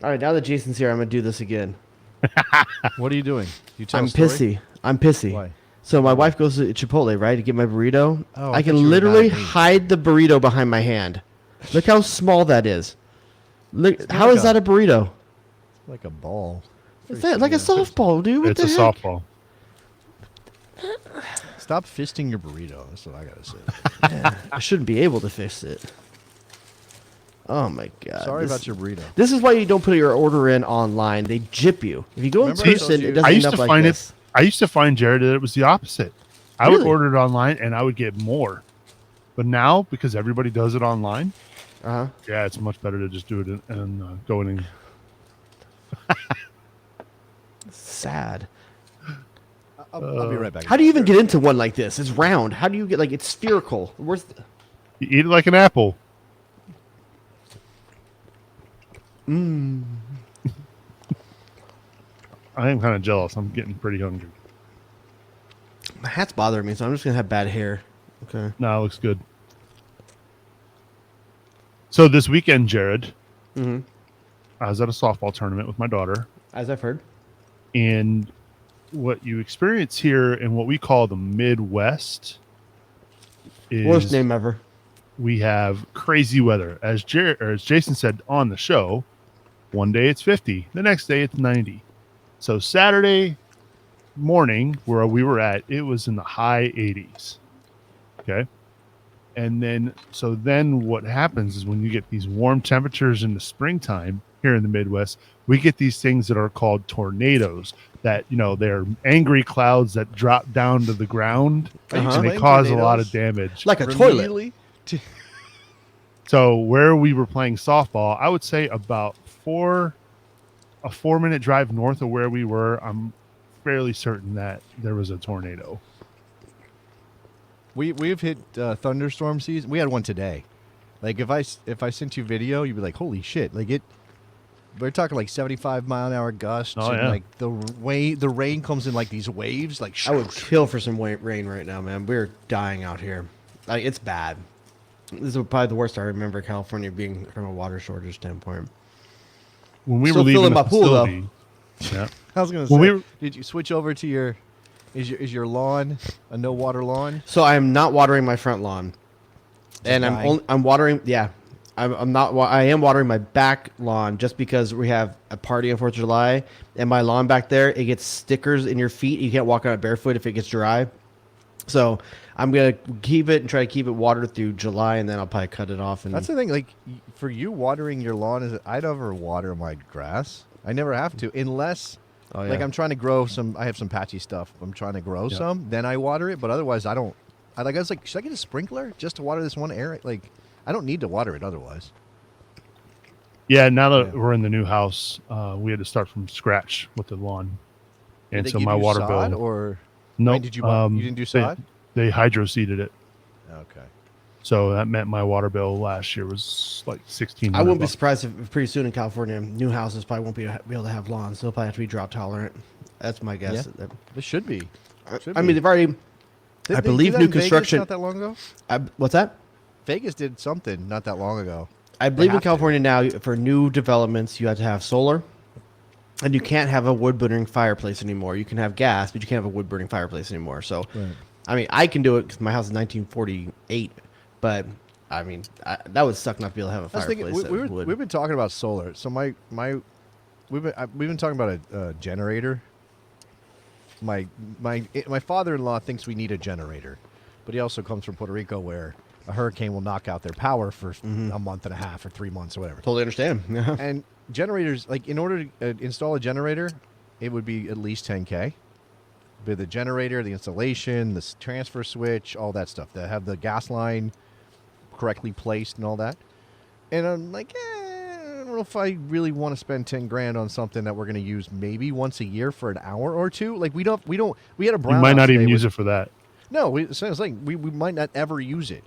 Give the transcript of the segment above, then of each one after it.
All right, now that Jason's here, I'm gonna do this again. What are you doing? You tell I'm a story? pissy. I'm pissy. Why? So my wife goes to Chipotle, right, to get my burrito. Oh, I I thought can you were mad literally at me. hide the burrito behind my hand. Look how small that is. Look, It's how like is a- that a burrito? Like a ball. It's that like a softball, dude. What It's the a heck? softball. Stop fisting your burrito. That's what I gotta say. I shouldn't be able to fix it. Oh my god. Sorry this, about your burrito. This is why you don't put your order in online. They jip you. If you go in Remember I told person, you- it doesn't I end used up to like find this. it. I used to find, Jared, that it was the opposite. I would Really? order it online and I would get more. But now, because everybody does it online, Uh huh. yeah, it's much better to just do it and go in and Sad. I'll be right back. How do you even get into one like this? It's round. How do you get like it's spherical? Where's the, you eat it like an apple. I am kind of jealous. I'm getting pretty hungry. my hat's bothering me, so I'm just gonna have bad hair. Okay. No, it looks good. So this weekend, Jared, Mm-hmm. I was at a softball tournament with my daughter, As I've heard. and what you experience here in what we call the Midwest is Worst name ever. we have crazy weather. As Jason said on the show, one day it's 50, the next day it's 90. So Saturday morning, where we were at, it was in the high 80s. Okay. And then what happens is when you get these warm temperatures in the springtime here in the Midwest, we get these things that are called tornadoes that, they're angry clouds that drop down to the ground Are you Uh-huh. and they explaining cause a lot of tornadoes damage. Like a toilet. remedially? So where we were playing softball, I would say about a 4-minute drive north of where we were, I'm fairly certain that there was a tornado. We've hit thunderstorm season. We had one today. Like if I sent you video, you'd be like, "Holy shit!" Like it. We're talking like 75-mile-an-hour gusts. Oh, and yeah. like the rain comes in like these waves. Like I would kill for some rain right now, man. We're dying out here. Like it's bad. This is probably the worst I remember California being from a water shortage standpoint. When we Still were leaving filling the my pool, though. facility, yeah, I was gonna When say, we were- did you switch over to your? Is your lawn a no water lawn? So I am not watering my front lawn, and dying? I'm watering. Yeah, I'm not. I am watering my back lawn just because we have a party on 4th of July, and my lawn back there it gets stickers in your feet. You can't walk on it barefoot if it gets dry. So I'm gonna keep it and try to keep it watered through July, and then I'll probably cut it off. And That's the thing. Like for you, watering your lawn is. I never water my grass. I never have to unless. Oh, yeah. Like I'm trying to grow some. I have some patchy stuff. I'm trying to grow Yeah. some. Then I water it. But otherwise, I don't. I was like, should I get a sprinkler just to water this one area? Like, I don't need to water it otherwise. yeah. Now that Yeah. we're in the new house, we had to start from scratch with the lawn, Did and they so give my you water sod bill. or No, Wait, did you buy- you didn't do sod? They hydro seeded it, okay. so that meant my water bill last year was like 16. I wouldn't be surprised if pretty soon in California, new houses probably won't be able to have lawns. They'll probably have to be drought tolerant. That's my guess. Yeah. This should be. Should I be. mean, they've already. Did I they do believe that new in Vegas construction. not that long ago. What's that? Vegas did something not that long ago. I believe in have to. California now, for new developments, you have to have solar, and you can't have a wood burning fireplace anymore. You can have gas, but you can't have a wood burning fireplace anymore. So, Right. I mean, I can do it because my house is 1948, but I mean, that would suck not to be able to have a I was thinking fireplace. that would. we've been talking about solar. So we've been talking about a generator. My father-in-law thinks we need a generator, but he also comes from Puerto Rico where a hurricane will knock out their power for a month and a half or 3 months or whatever. Totally understand. Yeah. And generators, like in order to install a generator, it would be at least 10K. But the generator, the installation, the transfer switch, all that stuff. That have the gas line correctly placed and all that. And I'm like, I don't know if I really want to spend 10 grand on something that we're going to use maybe once a year for an hour or two. Like we had a You brown. might not even use it for that. No, so it's like we might not ever use it.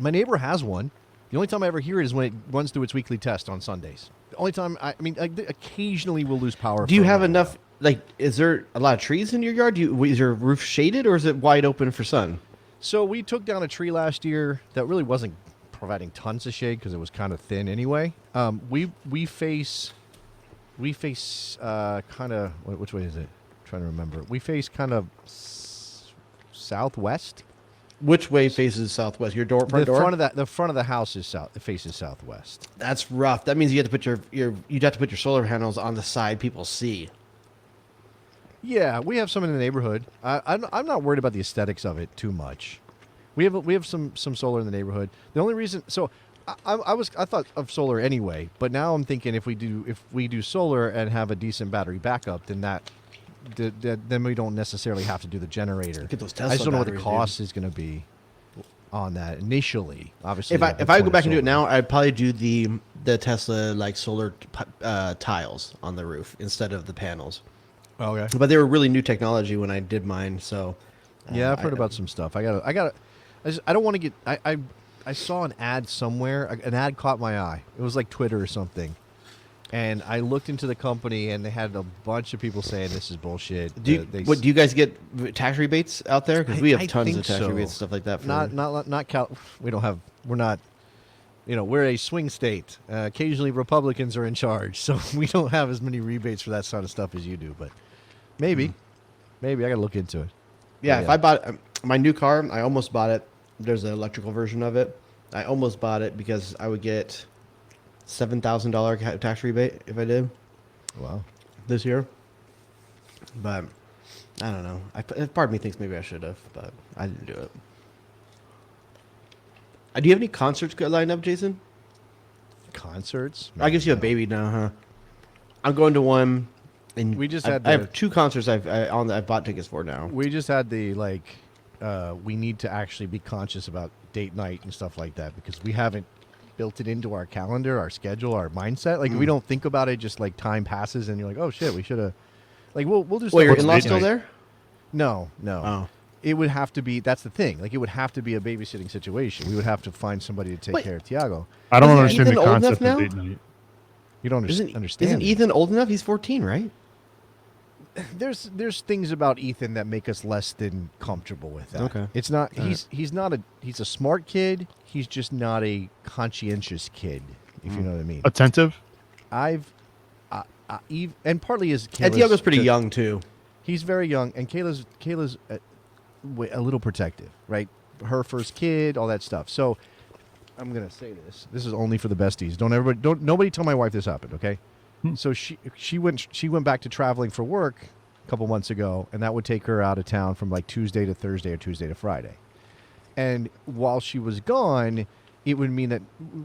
My neighbor has one. The only time I ever hear it is when it runs through its weekly test on Sundays. The only time, I mean, occasionally we'll lose power. Do you for a have while. enough? Like, is there a lot of trees in your yard? Is your roof shaded or is it wide open for sun? So we took down a tree last year that really wasn't providing tons of shade because it was kind of thin anyway. We face We face kind of which way is it? I'm trying to remember. We face kind of southwest. Which way faces southwest? Your door, front door. The front of the house is south. It faces southwest. That's rough. That means you have to put you'd have to put your solar panels on the side people see. Yeah, we have some in the neighborhood. I'm not worried about the aesthetics of it too much. We have some solar in the neighborhood. The only reason, so I thought of solar anyway, but now I'm thinking if we do solar and have a decent battery backup, then then we don't necessarily have to do the generator. Get those I Tesla just don't know what the batteries, cost is going to be on that initially. Obviously, If I go back and do it now, I'd probably do the Tesla like solar tiles on the roof instead of the panels. okay. But they were really new technology when I did mine, so Yeah, I've heard about some stuff. I don't want to get. I saw an ad somewhere. An ad caught my eye. It was like Twitter or something, and I looked into the company, and they had a bunch of people saying this is bullshit. Do you guys get tax rebates out there? Because we have I tons think of tax so. rebates and stuff like that. For, Not Cal. We don't have. We're not. We're a swing state. Occasionally, Republicans are in charge, so we don't have as many rebates for that sort of stuff as you do. But maybe I got to look into it. yeah, Yeah. if I bought my new car, I almost bought it. There's an electrical version of it. I almost bought it because I would get $7,000 tax rebate if I did Wow. this year. But I don't know. Part of me thinks maybe I should have, but I didn't do it. Do you have any concerts lined up, Jason? Concerts. I guess you have a baby now, huh? I'm going to one. And We just I had have two concerts I've bought tickets for now. We just had the we need to actually be conscious about date night and stuff like that because we haven't built it into our calendar, our schedule, our mindset. Like we don't think about it. Just like time passes and you're like, oh shit, we should have. Like we'll do. Wait, stuff your like in-laws date still night? there? No. Oh. It would have to be. That's the thing. Like it would have to be a babysitting situation. We would have to find somebody to take Wait. care of Tiago. I don't Isn't understand the Ethan old enough concept now? of date night. You don't understand. Isn't it. Ethan old enough? He's 14, right? There's things about Ethan that make us less than comfortable with that. Okay. It's not All he's a smart kid. He's just not a conscientious kid, if you know what I mean. Attentive. And partly is And Tiago's pretty young too. He's very young, and Kayla's a little protective, right? Her first kid, all that stuff. So I'm gonna say this. This is only for the besties. Don't nobody tell my wife this happened, okay? So she went back to traveling for work a couple months ago, and that would take her out of town from like Tuesday to Thursday or Tuesday to Friday. And while she was gone, it would mean that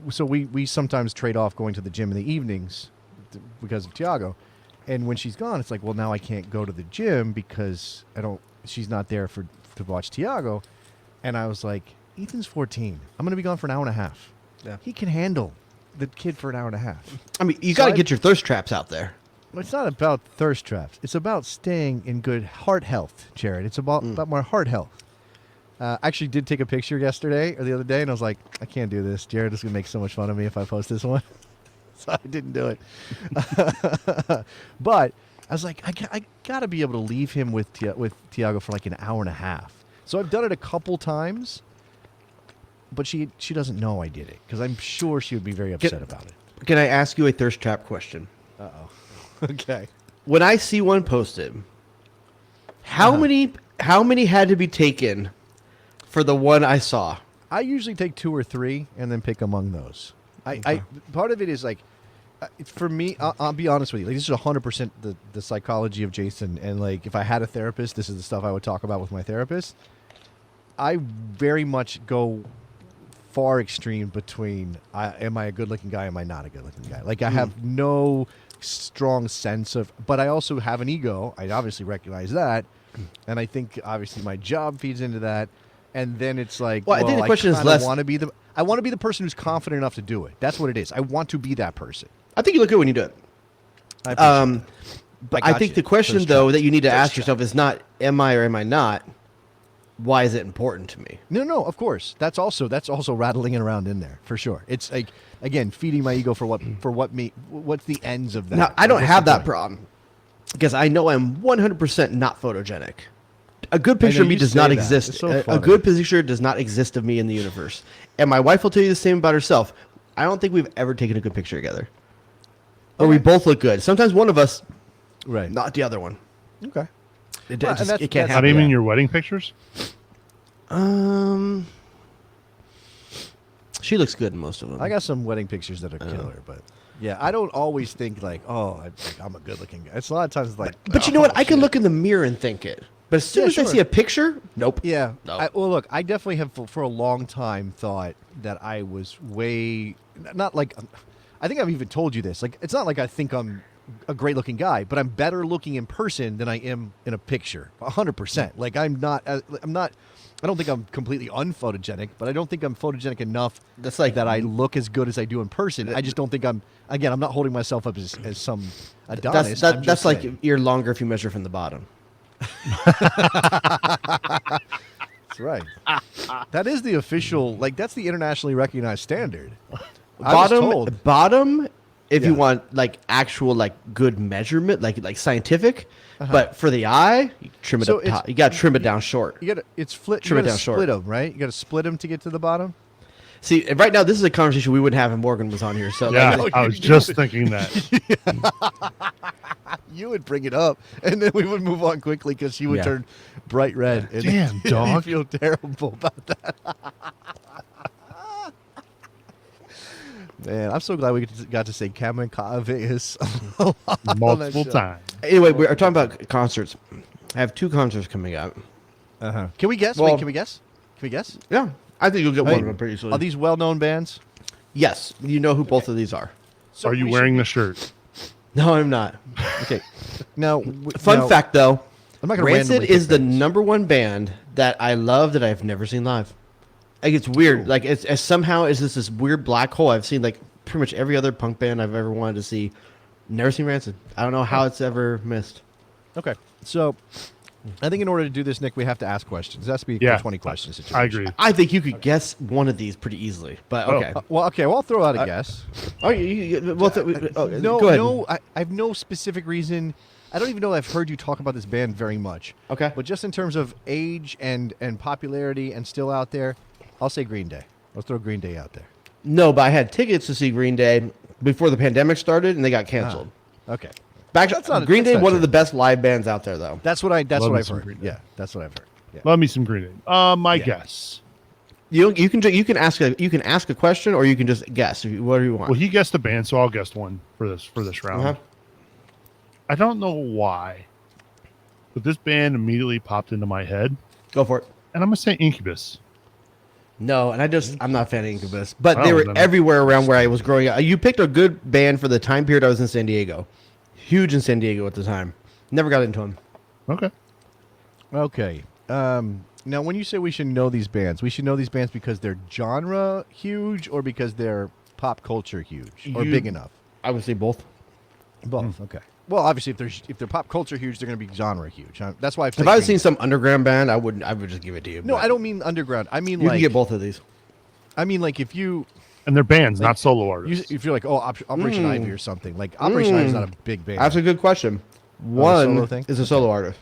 so we sometimes trade off going to the gym in the evenings because of Tiago. And when she's gone, it's like, well, now I can't go to the gym because she's not there to watch Tiago. And I was like, Ethan's 14. I'm going to be gone for an hour and a half. Yeah. He can handle the kid for an hour and a half. I mean, you So got to I- get your thirst traps out there. It's not about thirst traps. It's about staying in good heart health, Jared. It's about my heart health. I actually did take a picture yesterday or the other day, and I was like, I can't do this. Jared is going to make so much fun of me if I post this one. So I didn't do it. But I was like, I got to be able to leave him with Tiago for like an hour and a half. So I've done it a couple times, but she doesn't know I did it because I'm sure she would be very upset about it. Can I ask you a thirst trap question? Uh-oh. Okay. When I see one posted, how many had to be taken for the one I saw? I usually take 2 or 3 and then pick among those. I part of it is like, for me, I'll be honest with you. Like, this is 100% the psychology of Jason. And like, if I had a therapist, this is the stuff I would talk about with my therapist. I very much go far extreme between am I a good-looking guy? Am I not a good-looking guy? Like, I have no strong sense of, but I also have an ego. I obviously recognize that, and I think obviously my job feeds into that. And then it's like, Well, I think the question is less- I want to be the person who's confident enough to do it. That's what it is. I want to be that person. I think you look good when you do it. I appreciate that. But I I got think you. the question, Thirst though, trap. that you need to Thirst ask trap. yourself is not, am I or am I not? Why is it important to me? No, of course. That's also rattling it around in there for sure. It's like, again, feeding my ego what's the ends of that? Now, I don't What's have the that point? problem because I know I'm 100% not photogenic. A good picture of me you does say not that. exist. It's so A funny. good picture does not exist of me in the universe. And my wife will tell you the same about herself. I don't think we've ever taken a good picture together. where we Okay. both look good. Sometimes one of us, Right. not the other one. Okay. It, Well, it, just, and that's- it can't that's- How do you happen. mean Yeah. your wedding pictures? She looks good in most of them. I got some wedding pictures that are killer, but yeah, I don't always think like, oh, I'm a good-looking guy. It's a lot of times it's like, But you know what? oh, I can shit. look in the mirror and think it. But as soon Yeah, as I sure. see a picture, nope. Yeah. No. Well, look, I definitely have for a long time thought that I was way not like. I think I've even told you this. Like, it's not like I think I'm a great-looking guy, but I'm better looking in person than I am in a picture. 100%. Like, I'm not. I'm not. I don't think I'm completely unphotogenic, but I don't think I'm photogenic enough That's like that I look as good as I do in person. I just don't think I'm. Again, I'm not holding myself up as some Adonis. That's I'm that's just like saying. you're longer if you measure from the bottom. That's right. That is the official. Like, that's the internationally recognized standard. I was Bottom, told. bottom. If you Yeah. want like actual like good measurement, like scientific, Uh-huh. but for the eye, you trim it So up it's- top. You got to trim it down short. You gotta. It's flip. You Trim it gotta down short. split them, right? You gotta split them to get to the bottom. See, right now this is a conversation we wouldn't have if Morgan was on here. So Yeah, like, I was just thinking that. You would bring it up, and then we would move on quickly because she would Yeah. turn bright red. And Damn, you dog. feel terrible about that. Man, I'm so glad we got to say Cameron Vegas Multiple times. anyway, we're talking about concerts. I have 2 concerts coming up. Uh-huh. Can we guess? Well- Wait, can we guess? Can we guess? Yeah, I think you'll get one Hey, of them pretty soon. Are these well-known bands? Yes, you know who both of these are. So Are you we wearing should- the shirt? No, I'm not. Okay. Now, Fun fact, though, I'm not gonna Rancid randomly is pick the bands. #1 band that I love that I've never seen live. Like it's weird. Like it's somehow is this weird black hole. I've seen like pretty much every other punk band I've ever wanted to see. Never seen Rancid. I don't know how it's ever missed. Okay. So, I think in order to do this, Nick, we have to ask questions. It has to be Yeah, a 20 question situation. I agree. I think you could guess one of these pretty easily. But Oh. okay. Well, I'll throw out a guess. Oh, well, No, go ahead. no, I have no specific reason. I don't even know I've heard you talk about this band very much. Okay. But just in terms of age and popularity and still out there, I'll say Green Day. Let's throw Green Day out there. No, but I had tickets to see Green Day before the pandemic started, and they got canceled. Okay. Back That's not- Green that's Day, not one true. of the best live bands out there, though. That's what Love me I've some heard. Green Day. Yeah, that's what I've heard. Yeah. Love me some Green Day. My Yeah. guess. You can ask a question, or you can just guess. Whatever you want. Well, he guessed a band, so I'll guess one for this round. Uh-huh. I don't know why, but this band immediately popped into my head, Go for it. and I'm gonna say Incubus. No, and I'm not a fan of Incubus, but Oh, they were then- everywhere around where I was growing up. You picked a good band for the time period I was in San Diego. Huge in San Diego at the time. Never got into them. Okay. Okay. Now, when you say we should know these bands, we should know these bands because they're genre huge or because they're pop culture huge or You- big enough? I would say both. Both. Okay. Well, obviously, if they're pop culture huge, they're going to be genre huge. That's why I've If I was seeing some underground band, I would just give it to you. No, but I don't mean underground. I mean You like can get both of these. I mean like if you And they're bands, not solo artists. if you're like Operation Ivy or something like Operation Ivy is not a big band. That's a good question. solo One thing? is a solo artist.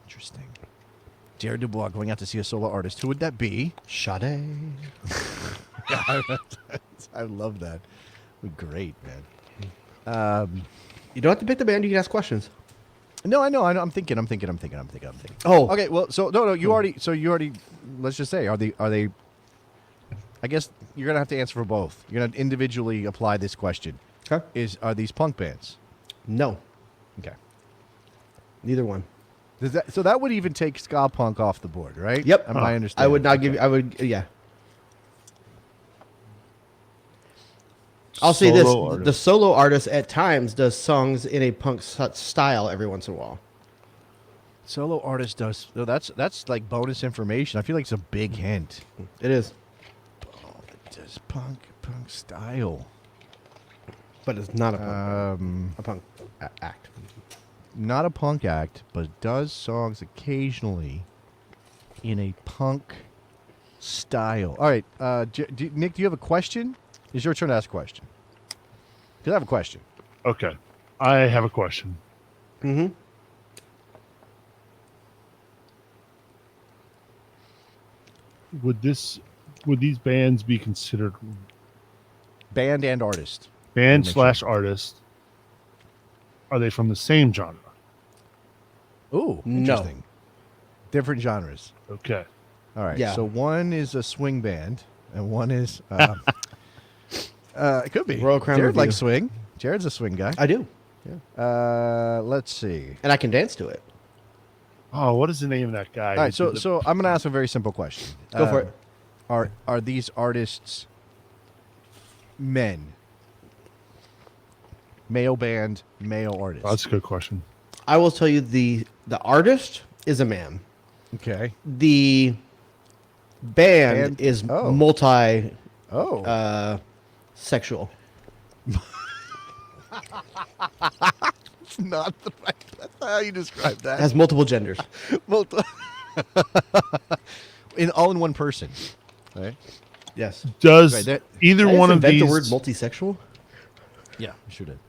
Interesting. Jared Dubois going out to see a solo artist. Who would that be? Sade. I love that. Great, man. You don't have to pick the band. You can ask questions. No, I know. I'm thinking. Oh. Okay. Well, so no. You already. Let's just say, are they? I guess you're gonna have to answer for both. You're gonna individually apply this question. Okay. Are these punk bands? No, Okay. neither one. So that would even take ska punk off the board, right? Yep. Am I understand? I would not give you. I would. Yeah. I'll say this: Solo the artist. solo artist at times does songs in a punk style every once in a while. Solo artist does. No, that's like bonus information. I feel like it's a big hint. It is, Does punk style? but it's not a punk act. Not a punk act, but does songs occasionally in a punk style. All right, Nick, do you have a question? It's your turn to ask a question. Because I have a question. Okay. I have a question. Mm-hmm. Would these bands be considered band and artist. Band Make slash artist. Are they from the same genre? Ooh, No. interesting. Different genres. Okay. All right. Yeah. So one is a swing band, and one is it could be. Royal Crown Jared Review. likes swing. Jared's a swing guy. I do, Let's see. and I can dance to it. Oh, what is the name of that guy? All right. So I'm gonna ask a very simple question. Go for it. Are these artists men? Male band, male artist. Oh, that's a good question. I will tell you the artist is a man. Okay. The band is oh. multi Oh. sexual. It's not the right. That's not how you describe that. Has multiple genders. Well, in one person. Right. Yes. Does Right, that- either Did I just one of invent these the word multisexual? Yeah. Sure did.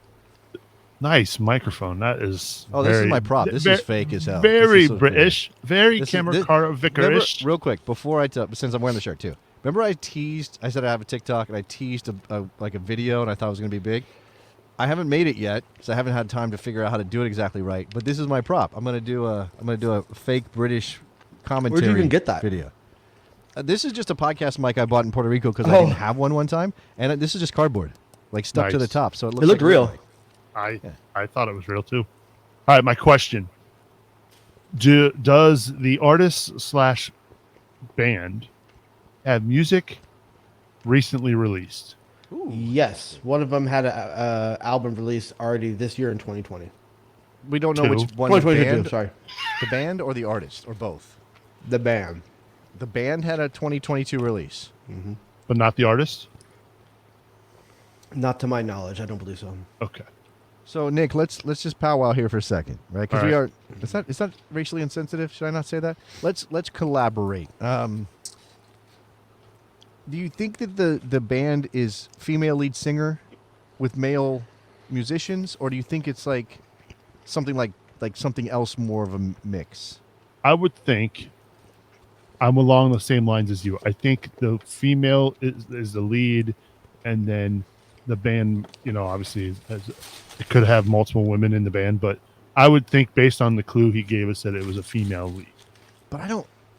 nice microphone? That is. Oh, this is very- my prop. This ve- is fake as hell. Very This is so British. Very This is- camera this- car Remember, vicarish. real quick, before since I'm wearing the shirt too. Remember I said I have a TikTok, and I teased a video, and I thought it was going to be big. I haven't made it yet, because I haven't had time to figure out how to do it exactly right. But this is my prop. I'm going to do a fake British commentary. even get that? video? This is just a podcast mic I bought in Puerto Rico because I Oh. didn't have one time, and this is just cardboard, like stuck to the Nice. top. So it looks It looked like real. I thought it was real too. All right, my question: Does the artist slash band have music recently released? Yes. One of them had a album released already this year in 2020. We don't know Two. which one. The 2022, band, sorry. the band or the artist or both. The band. The band had a 2022 release. But not the artist? Not to my knowledge. I don't believe so. Okay. So Nick, let's just powwow here for a second, right? Because All we right. are. It's not racially insensitive. Should I not say that? Let's collaborate. Do you think that the band is female lead singer with male musicians, or do you think it's like something like something else, more of a mix? I would think I'm along the same lines as you. I think the female is the lead, and then the band, obviously it could have multiple women in the band, but I would think based on the clue he gave us that it was a female lead. But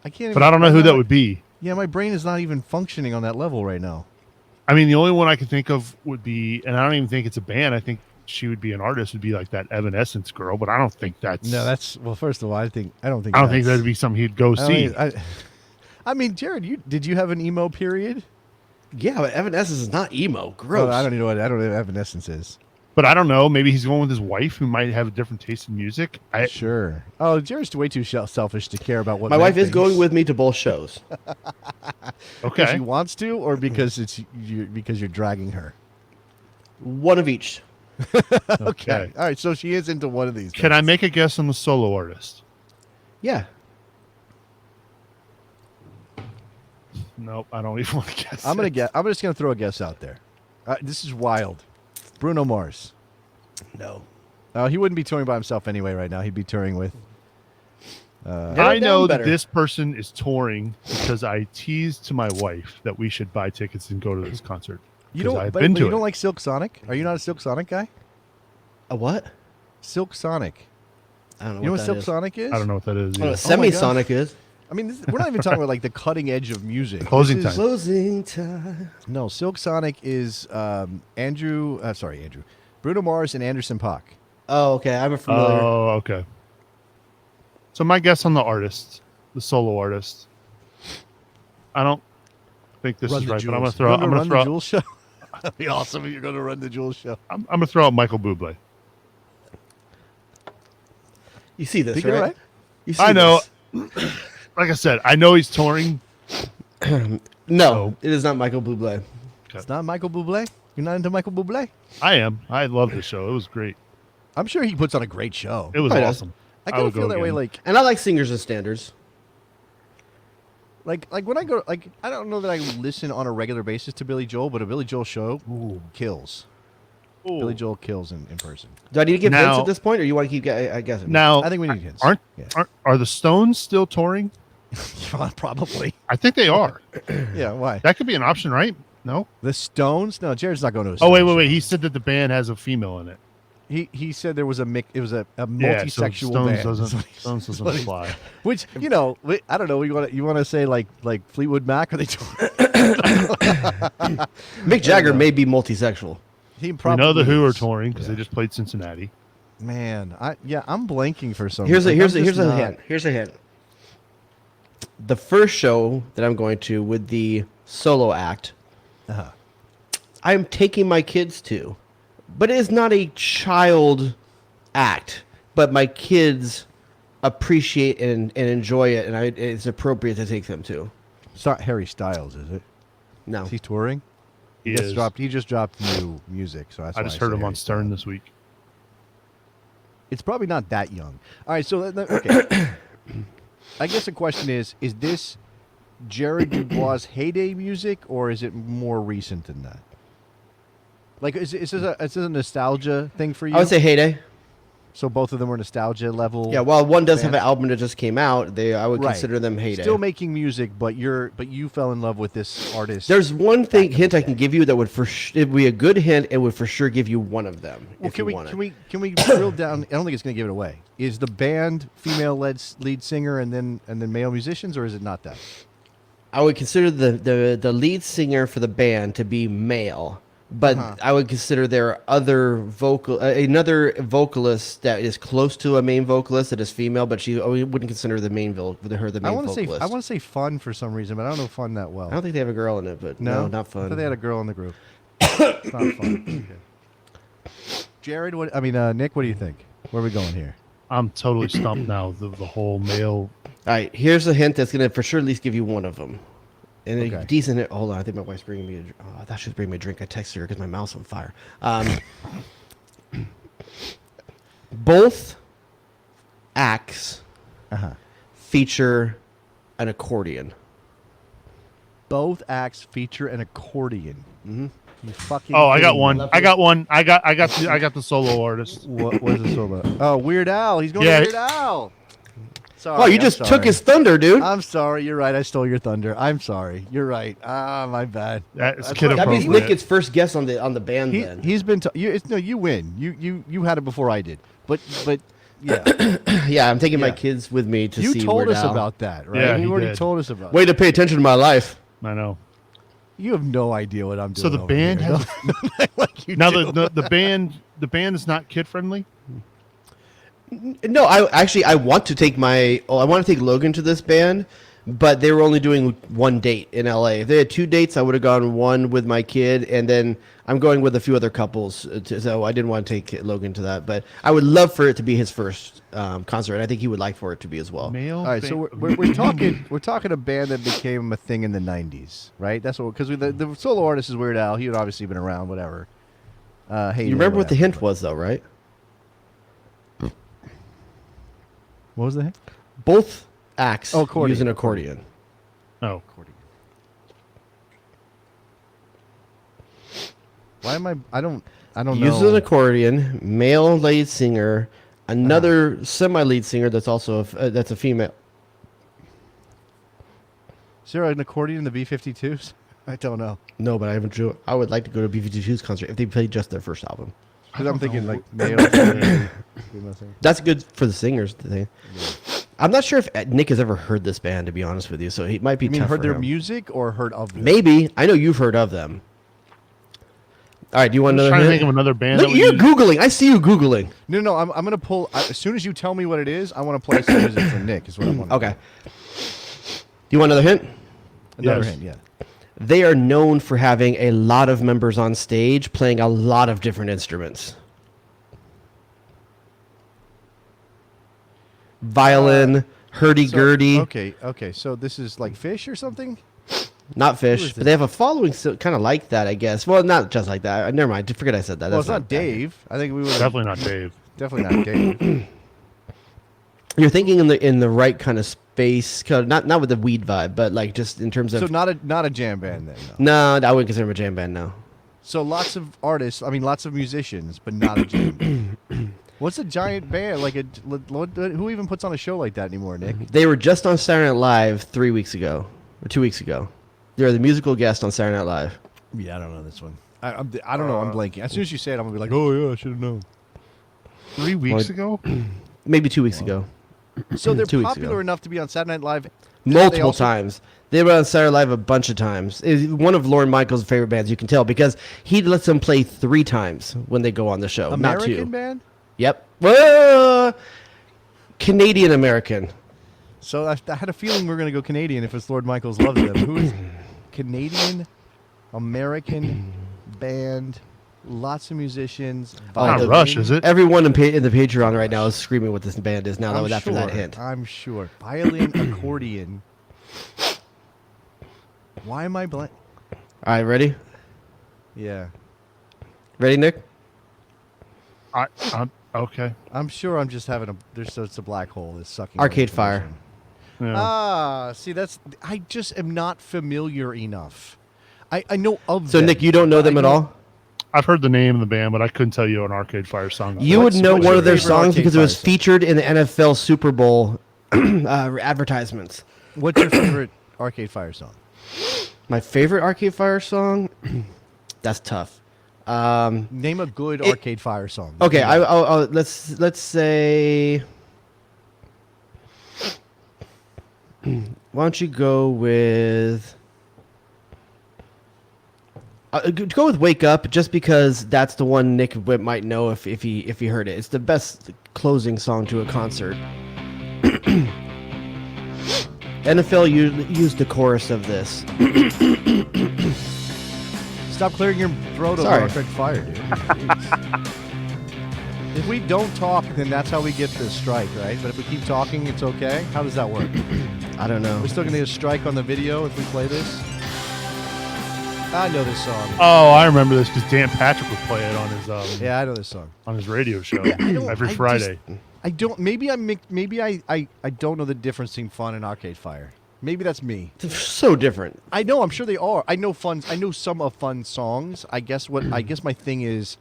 I can't. But I don't know who that would be. Yeah, my brain is not even functioning on that level right now. I mean, the only one I can think of would be, and I don't even think it's a band. I think she would be an artist. Would be like that Evanescence girl, but I don't think that's. No, that's well. First of all, I don't think. I don't think that's- that'd be something he'd go see. I mean, Jared, did you have an emo period? Yeah, but Evanescence is not emo. Gross. Oh, I don't know what Evanescence is. But I don't know. Maybe he's going with his wife, who might have a different taste in music. Sure. Oh, Jared's way too selfish to care about what My men wife is think. going with me to both shows. because she Okay. wants to, or because because you're dragging her. One of each. Okay. All right. So she is into one of these. Can I things. make a guess on the solo artist? Yeah. Nope, I don't even want to guess. I'm gonna it. guess. I'm just gonna throw a guess out there. This is wild. Bruno Mars. No. He wouldn't be touring by himself anyway right now. He'd be touring with. Narrow I it know down that better. this person is touring because I teased to my wife that we should buy tickets and go to this concert. You 'Cause don't. I've But, been but to you it. don't like Silk Sonic? Are you not a Silk Sonic guy? A what? Silk Sonic. I don't know You know what that Silk is. Sonic is? I don't know what that is. I don't know either. what Semisonic is. I mean, we're not even talking about like the cutting edge of music. Closing This is- time. Closing time. No, Silk Sonic is Andrew. Bruno Mars and Anderson .Paak. Oh, okay. I'm a familiar. Oh, okay. So my guess on the artist, the solo artist, I don't think this Run is the right, but I'm Jewels. gonna throw. You I'm gonna gonna run throw. the Jewel show. That'd be awesome if you're gonna run the Jewel show. I'm gonna throw out Michael Bublé. You see this, Think you're right? right? You see I know. this. Like I said, I know he's touring. No, it is not Michael Bublé. It's not Michael Bublé. You're not into Michael Bublé? I am. I love the show. It was great. I'm sure he puts on a great show. It was Probably does. awesome. I kind would of feel go that way. again. And I like singers and standards. Like when I go, like I don't know that I listen on a regular basis to Billy Joel, but a Billy Joel show kills. Ooh. Billy Joel kills in person. Do I need to give Now- hints at this point, or you want to keep guessing? Now, I think we need hints. Aren't, Yeah. are the Stones still touring? Probably. I think they are. Yeah. Why? That could be an option, right? No. The Stones? No, Jared's not going to a Oh Stones wait. show. He said that the band has a female in it. He said there was a it was a Yeah, so multi-sexual Stones band. Stones That's doesn't what he- fly. Which I don't know. You want to say like Fleetwood Mac? Are they? Mick Jagger may be multisexual. He We probably know the Who are is. touring because Yeah. they just played Cincinnati. Man, I'm blanking for some. Here's a like, here's I'm a here's just a not- hint. Here's a hint. The first show that I'm going to with the solo act, Uh-huh. I'm taking my kids to, but it is not a child act. But my kids appreciate and enjoy it, and it's appropriate to take them to. It's not Harry Styles, is it? No, Is he touring? He just is. dropped. He just dropped new music, so that's I why just heard say him Harry on Stern Styles. this week. It's probably not that young. All right, so okay. I guess the question is this Jared Dubois' heyday music, or is it more recent than that? Like, is this a nostalgia thing for you? I would say heyday. So both of them are nostalgia level. Yeah, well, one does have bands? an album that just came out. I would Right. consider them heyday. Still making music, but you fell in love with this artist. There's one back in the hint I day. can give you that would it would be a good hint. It would for sure give you one of them. Well, if can you we want can it. we drill down? I don't think it's going to give it away. Is the band female lead singer and then male musicians, or is it not that? I would consider the lead singer for the band to be male, but Uh-huh. I would consider there are another vocalist that is close to a main vocalist that is female, but we wouldn't consider the main the main I want to say vocalist. I want to say Fun for some reason, but I don't know Fun that well. I don't think they have a girl in it, but no, not I Fun. thought they had a girl in the group. It's not Fun. Okay. Jared, Nick, what do you think? Where are we going here? I'm totally stumped now. The whole male. All right, here's a hint that's gonna for sure at least give you one of them. And Okay. a decent. Hold on, I think my wife's bringing me. I thought she was bringing me a drink. I texted her because my mouth's on fire. Both acts Uh-huh. feature an accordion. Both acts feature an accordion. Mhm. You fucking. Oh, I got kidding one. me. I got one. I got the solo artist. What was this all about? Oh, Weird Al. He's going Yeah. to Weird Al. Sorry, Oh, you I'm just took sorry. his thunder, dude. I'm sorry. You're right. I stole your thunder. I'm sorry. You're right. Ah, my bad. That's That's kid what- That means appropriate. Nick gets first guess on the band. Then He's been. You win. You had it before I did. But yeah. yeah, I'm taking my Yeah. kids with me to You see. told Weird us Al. about that, right? Yeah, you he already did. told us about. Way to pay attention to my life. I know. You have no idea what I'm doing. So the over band here. has like you now do. the band is not kid friendly. No, I want to take I want to take Logan to this band, but they were only doing one date in LA. If they had two dates, I would have gone one with my kid, and then I'm going with a few other couples. So I didn't want to take Logan to that, but I would love for it to be his first concert, and I think he would like for it to be as well. Male. All right, so band- we're talking a band that became a thing in the '90s, right? That's what because the solo artist is Weird Al. He had obviously been around, whatever. Hey, You remember what the hint was, though, right? What was the hint? Both acts Oh, accordion. use an accordion. Oh, Why am I don't know. Uses an accordion, male lead singer, another semi-lead singer that's also that's a female. Is there an accordion in the B-52s? I don't know. No, but I would like to go to B-52's concert if they played just their first album. Because I'm thinking know. like male. That's good for the singers. I'm not sure if Nick has ever heard this band, to be honest with you. So it might be You mean tough heard for their him. music or heard of them? Maybe. I know you've heard of them. All right. Do you want I'm just another? trying to hint? think of another band. Look, that we you're use. googling. I see you googling. No. I'm gonna pull as soon as you tell me what it is. I want to play some music from Nick. Is what I want. Okay. Do you want another hint? Another Yes. hint. Yeah. They are known for having a lot of members on stage playing a lot of different instruments. Violin, hurdy-gurdy, Okay. So this is like Fish or something. not Who Fish, is but this? they have a following kind of like that, I guess. Well, not just like that. Never mind. Forget I said that. Well, That's it's not Dave. I think we would Definitely not Dave. definitely not Dave. You're thinking in the right kind of space, not with the weed vibe, but like just in terms of. So not a jam band then. No. No, I wouldn't consider them a jam band. No. So lots of artists. I mean, lots of musicians, but not a jam band. What's a giant band like who even puts on a show like that anymore, Nick? They were just on Saturday Night Live 3 weeks ago or 2 weeks ago. They were the musical guest on Saturday Night Live. Yeah, I don't know this one. I don't know. I'm blanking. As soon as you say it, I'm gonna be like, oh yeah, I should have known. 3 weeks ago. Maybe 2 weeks ago. So they're 2 weeks popular ago. enough to be on Saturday Night Live. Multiple times. They were on Saturday Night Live a bunch of times. It's one of Lorne Michaels' favorite bands, you can tell, because he lets them play 3 times when they go on the show, not 2. American band. Yep. Canadian American. So I had a feeling we are gonna go Canadian if it's Lord Michaels loves them. Who is Canadian American band? Lots of musicians. Not the- Rush, is it? Everyone in the Patreon right now is screaming what this band is now I'm after that sure, hint. I'm sure. Violin, accordion. Why am I blank? All right, ready? Yeah. Ready, Nick? I'm okay. I'm sure I'm just having it's a black hole that's sucking. Arcade away Fire. information. Yeah. Ah, see, I just am not familiar enough. I know of So, them, Nick, you don't know but I them at all? I've heard the name of the band, but I couldn't tell you an Arcade Fire song. You would What's know one your of their favorite songs Arcade because it was Fire song? featured in the NFL Super Bowl advertisements. What's your favorite Arcade Fire song? My favorite Arcade Fire song? That's tough. Name a good Arcade Fire song. Okay, let's say. Why don't you go with? Go with "Wake Up" just because that's the one Nick might know if he heard it. It's the best closing song to a concert. NFL used the chorus of this. Stop clearing your throat over Sorry. Arcade Fire, dude. Jeez. If we don't talk, then that's how we get the strike, right? But if we keep talking, it's okay. How does that work? I don't know. We're still gonna get a strike on the video if we play this. I know this song. Oh, I remember this because Dan Patrick would play it on his Yeah, I know this song. on his radio show don't- every I Friday. I don't. Maybe I don't know the difference between fun and Arcade Fire. Maybe that's me. It's so different. I know. I'm sure they are. I know some of fun songs. I guess my thing is,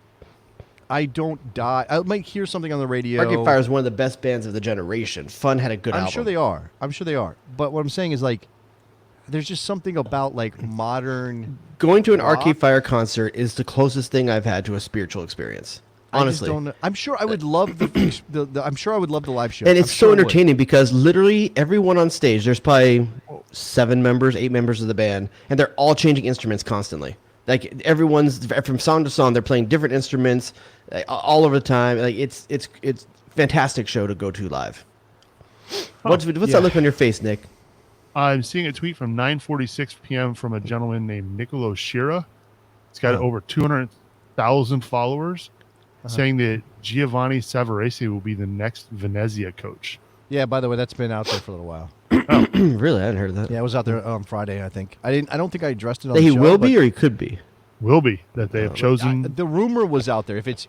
I don't die. I might hear something on the radio. Arcade Fire is one of the best bands of the generation. Fun had a good I'm album. sure they are. I'm sure they are. But what I'm saying is like, there's just something about like modern. Going to an rock. Arcade Fire concert is the closest thing I've had to a spiritual experience. Honestly. I just don't know. I'm sure I would love the I'm sure I would love the live show. And it's I'm sure so I would. entertaining because literally everyone on stage, there's probably 8 members of the band, and they're all changing instruments constantly. Like everyone's from song to song, they're playing different instruments all over the time. Like it's fantastic show to go to live. What's Yeah. that look on your face, Nick? I'm seeing a tweet from 9:46 p.m. from a gentleman named Nicolo Shira. He's got over 200,000 followers, saying that Giovanni Savarese will be the next Venezia coach. Yeah. By the way, that's been out there for a little while. Really, I hadn't heard of that. Yeah, it was out there on Friday. I think. I don't think I addressed it on That the he show, will but be or he could be. Will be that they have chosen. the rumor was out there. If it's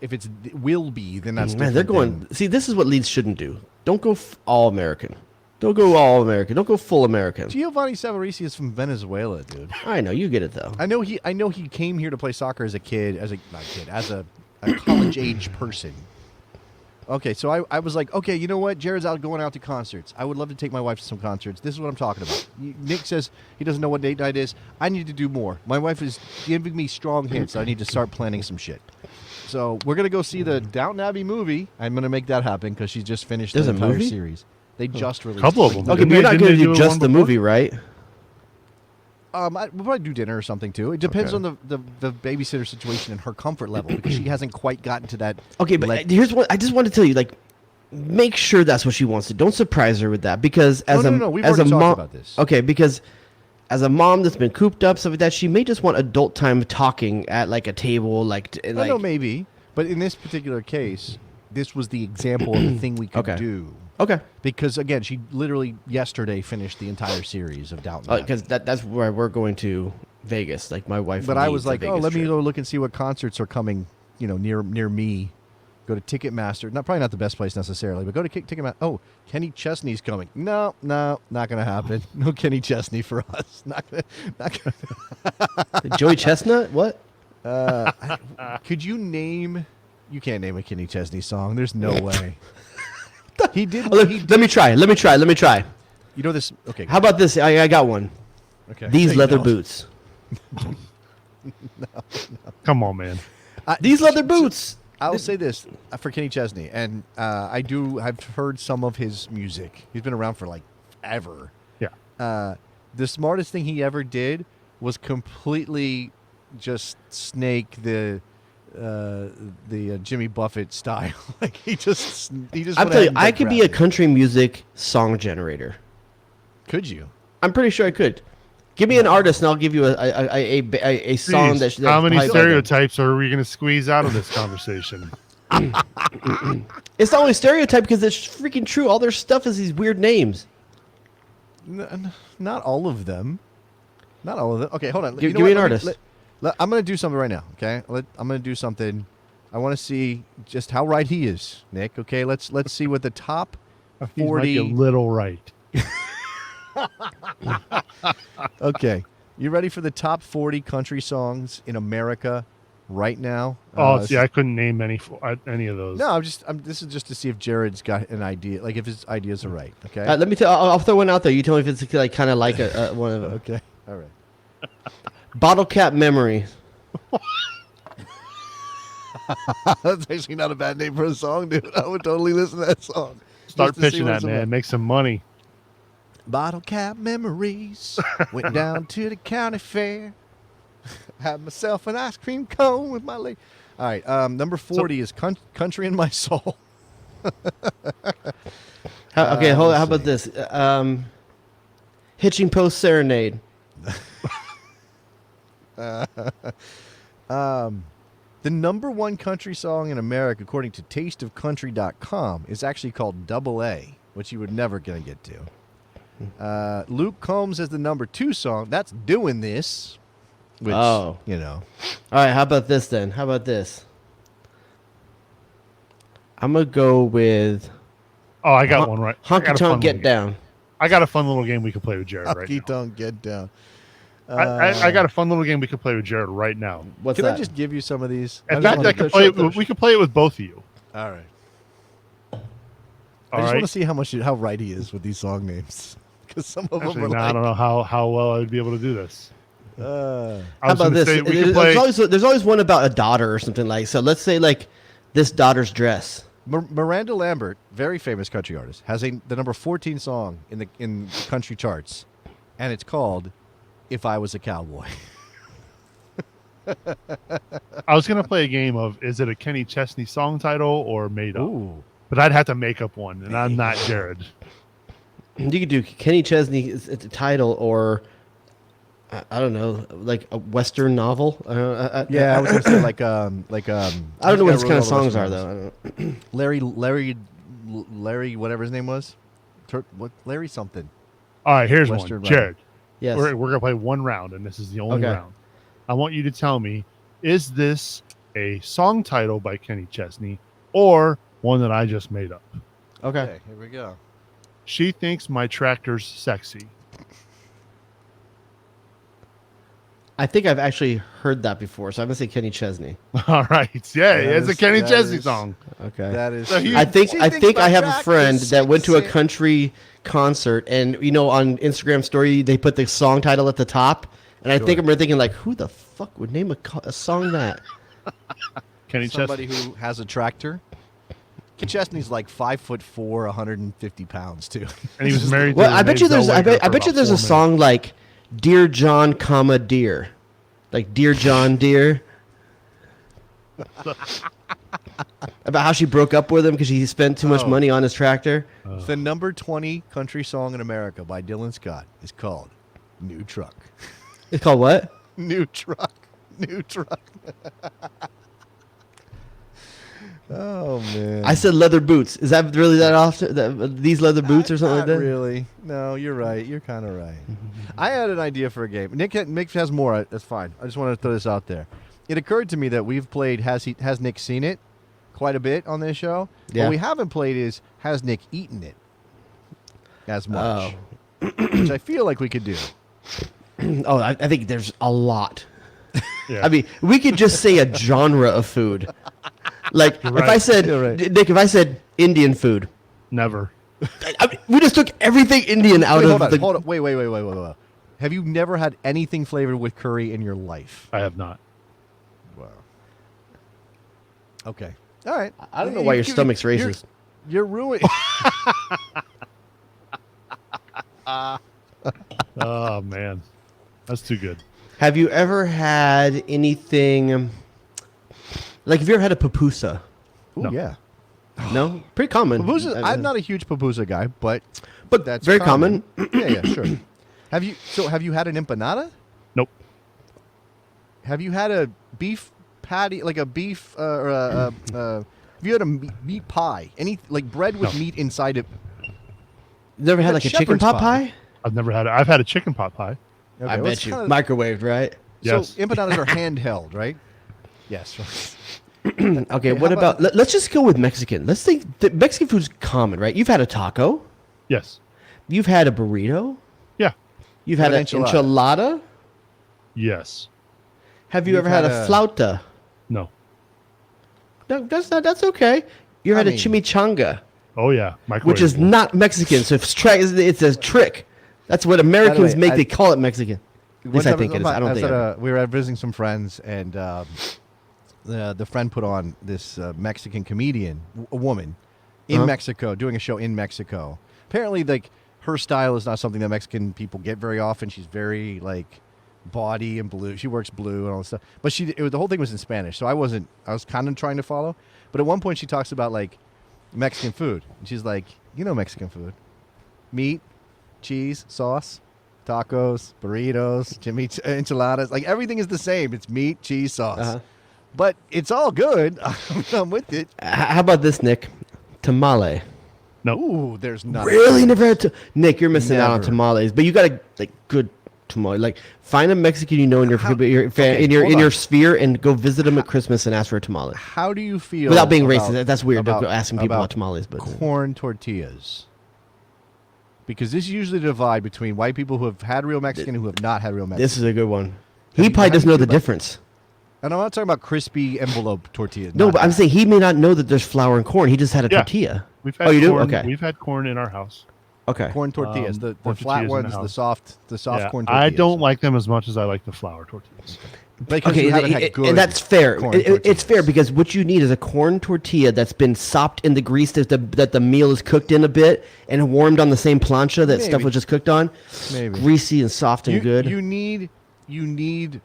will be, then that's Man, they're different going. See, this is what leads shouldn't do. Don't go all American. Don't go all American. Don't go full American. Giovanni Savarese is from Venezuela, dude. I know you get it though. I know he came here to play soccer as a kid, as a college age person. Okay, so I was like, okay, you know what? Jared's going out to concerts. I would love to take my wife to some concerts. This is what I'm talking about. Nick says he doesn't know what date night is. I need to do more. My wife is giving me strong hints. I need to start planning some shit. So we're gonna go see the Downton Abbey movie. I'm gonna make that happen because she just finished There's the a entire movie? series. They just released Couple it. of them. Okay, Didn't but you're not they going to do one just the before? movie, right? We'll probably do dinner or something too. It depends Okay. on the babysitter situation and her comfort level because she hasn't quite gotten to that. Okay, but here's what I just want to tell you: like, make sure that's what she wants to. Don't surprise her with that because as No, we've as a already talked mom, about this. Okay, because as a mom that's been cooped up, stuff like that, she may just want adult time talking at like a table, No, maybe. But in this particular case, this was the example of the thing we could Okay. do. Okay, Because again, she literally yesterday finished the entire series of Downton Abbey. because that's where we're going to Vegas. Like my wife. But I needs was a like, oh, Vegas let me trip. go look and see what concerts are coming, near me. Go to Ticketmaster. Probably not the best place necessarily, but go to Ticketmaster. Oh, Kenny Chesney's coming. No, not gonna happen. No Kenny Chesney for us. Not gonna. Joey Chestnut. What? Could you name? You can't name a Kenny Chesney song. There's no way. He did. Oh, let me try. You know this? Okay. How about this? I got one. Okay. These Take leather notes. boots. Come on, man. These leather boots. I'll say this for Kenny Chesney, and I've heard some of his music. He's been around for like ever. Yeah. The smartest thing he ever did was completely just snake the Jimmy Buffett style. Like he just. I'm went telling ahead you, and I could be a grabbed it. country music song generator. Could you? I'm pretty sure I could. Give me an artist, and I'll give you a song Jeez, that's how many hyped by them. stereotypes are we going to squeeze out of this conversation? It's not only stereotype because it's freaking true. All their stuff is these weird names. Not all of them. Not all of them. Okay, hold on. Give You know me what? an artist. I'm going to do something right now. Okay, I'm going to do something. I want to see just how right he is, Nick. Okay, let's see what the top He's might 40. be a little right. Okay, you ready for the top 40 country songs in America right now? Oh, see, I couldn't name any of those. No, this is just to see if Jared's got an idea, like if his ideas are right. Okay. Let me tell. I'll throw one out there. You tell me if it's like kind of like one of them. Okay. All right. Bottle Cap Memory. That's actually not a bad name for a song, dude. I would totally listen to that song. Start Just to see pitching what that, it's man. about. Make some money. Bottle cap memories. Went down to the county fair. Had myself an ice cream cone with my leg. All right. Number 40 is Country in My Soul. Okay, hold on. How let's about this? Hitching Post Serenade. The number one country song in America, according to tasteofcountry.com, is actually called Double A, which you would never gonna get to. Luke Combs has the number 2 song. That's Doing This. Which, Oh. you know. All right, how about this then? How about this? I'm gonna go with Oh, I got one right. I Honky got a fun Tonk Get little game. Down. I got a fun little game we could play with Jared right Honky now. Tonk Get Down. I got a fun little game we could play with Jared right now. What's Can that? I just give you some of these? In I fact, just I could wanna- play. We could play it with both of you. All right. All I just right. want to see how right he is with these song names, because some of Actually, them no, are I like. don't know how well I would be able to do this. Uh, I How was about gonna this? say we could play. There's always one about a daughter or something like. So let's say like this daughter's dress. Miranda Lambert, very famous country artist, has the number 14 song in the country charts, and it's called "If I Was a Cowboy." I was gonna play a game of is it a Kenny Chesney song title or made up? Ooh, But I'd have to make up one, and I'm not Jared. You could do Kenny Chesney's title or I don't know, like a Western novel. yeah, I was gonna say like I don't know what his kind of songs are though. I don't know. Larry, whatever his name was, Larry something. All right, here's Western one. Jared, Yes. we're gonna play one round, and this is the only Okay. round. I want you to tell me: is this a song title by Kenny Chesney or one that I just made up? Okay. Here we go. She thinks my tractor's sexy. I think I've actually heard that before, so I'm gonna say Kenny Chesney. All right, yeah, it's a Kenny that Chesney is- song. Okay. That is. So he- I think She I thinks think my I have a tractor's friend that went to a sexy. country concert, and on Instagram story they put the song title at the top, and I think Sure. I'm thinking like, who the fuck would name a song that? Kenny Somebody Chesney. who has a tractor. Ken Chesney's like 5'4", 150 pounds too. And he was married. Well, to I bet you Renee there's I bet, Zellweger I for bet you about there's 4 a song like "Dear John, comma Dear," like "Dear John, Dear." About how she broke up with him because he spent too much Oh. money on his tractor. The number 20 country song in America by Dylan Scott is called "New Truck." It's called what? New truck. New truck. Oh man. I said leather boots. Is that really that often? These leather boots or something like Not that? really. No, you're right. You're kind of right. I had an idea for a game. Nick has more. That's fine. I just wanted to throw this out there. It occurred to me that we've played Has Nick Seen It quite a bit on this show. Yeah. What we haven't played is Has Nick Eaten It as much, Oh. which I feel like we could do. Oh, I think there's a lot. Yeah. I mean, we could just say a genre of food. Like if I right. said, You're right. Nick, if I said Indian food, Never. I mean, we just took everything Indian out Wait, of hold on. the. Hold on. Wait. Have you never had anything flavored with curry in your life? I have not. Wow. Okay. All right. I don't know why your stomach's you're- racist. You're ruining. Oh man, that's too good. Have you ever had anything like? Have you ever had a pupusa? Ooh, No. yeah. No, pretty common. Pupusa, I'm not a huge pupusa guy, but that's very common. yeah, sure. Have you had an empanada? Nope. Have you had a beef patty, like a beef, or have you had a meat pie? Any like bread with No. meat inside it? Never had Had like a chicken shepherd's pot pie. pie? I've never had it. I've had a chicken pot pie. Okay, I well, bet it's you kinda- microwaved, right? Yes. So empanadas are handheld, right? Yes. Okay, how what about- about? Let's just go with Mexican. Let's think. The Mexican food's common, right? You've had a taco. Yes. You've had a burrito. Yeah. You've had An an enchilada. enchilada. Yes. Have you You've ever had had a a- flauta? No. No, that's okay. You I had a mean- chimichanga, Oh yeah. Microwave. which is not Mexican. So it's a trick. That's what Americans way, make. I- They call it Mexican. At least I think it is. I don't think. we were visiting some friends, and the friend put on this Mexican comedian, a woman, in Uh-huh. Mexico, doing a show in Mexico. Apparently, like her style is not something that Mexican people get very often. She's very like body and blue. She works blue and all this stuff. But the whole thing was in Spanish, so I was kind of trying to follow. But at one point, she talks about like Mexican food, and she's like, Mexican food, meat, cheese, sauce. Tacos, burritos, enchiladas, like everything is the same. It's meat, cheese, sauce. Uh-huh. But it's all good. I'm with it. How about this, Nick? Tamale. no. Ooh, there's nothing. Really, never had Nick, you're missing out on Never. tamales, but you got a like good tamale. Like find a Mexican you know in your okay, in your hold in your on. sphere and go visit them at Christmas and ask for a tamale. How do you feel Without being about- racist, that's weird. about- asking people about about tamales, but corn tortillas? Because this is usually the divide between white people who have had real Mexican and who have not had real Mexican. this is a good one. How He do probably you doesn't know feel the about- difference. And I'm not talking about crispy envelope tortillas. No, not but I'm that. saying he may not know that there's flour and corn. He just had a Yeah. tortilla. We've had Oh, you do? corn. Okay. We've had corn in our house. Okay. corn tortillas, the corn flat tortillas in the ones, the soft Yeah, corn tortillas. I don't like them as much as I like the flour tortillas. Because Okay, you haven't had good and that's fair. corn It's fair tortillas. because what you need is a corn tortilla that's been sopped in the grease that the meal is cooked in a bit and warmed on the same plancha that stuff Maybe. was just cooked on. Maybe. Greasy and soft and good. You need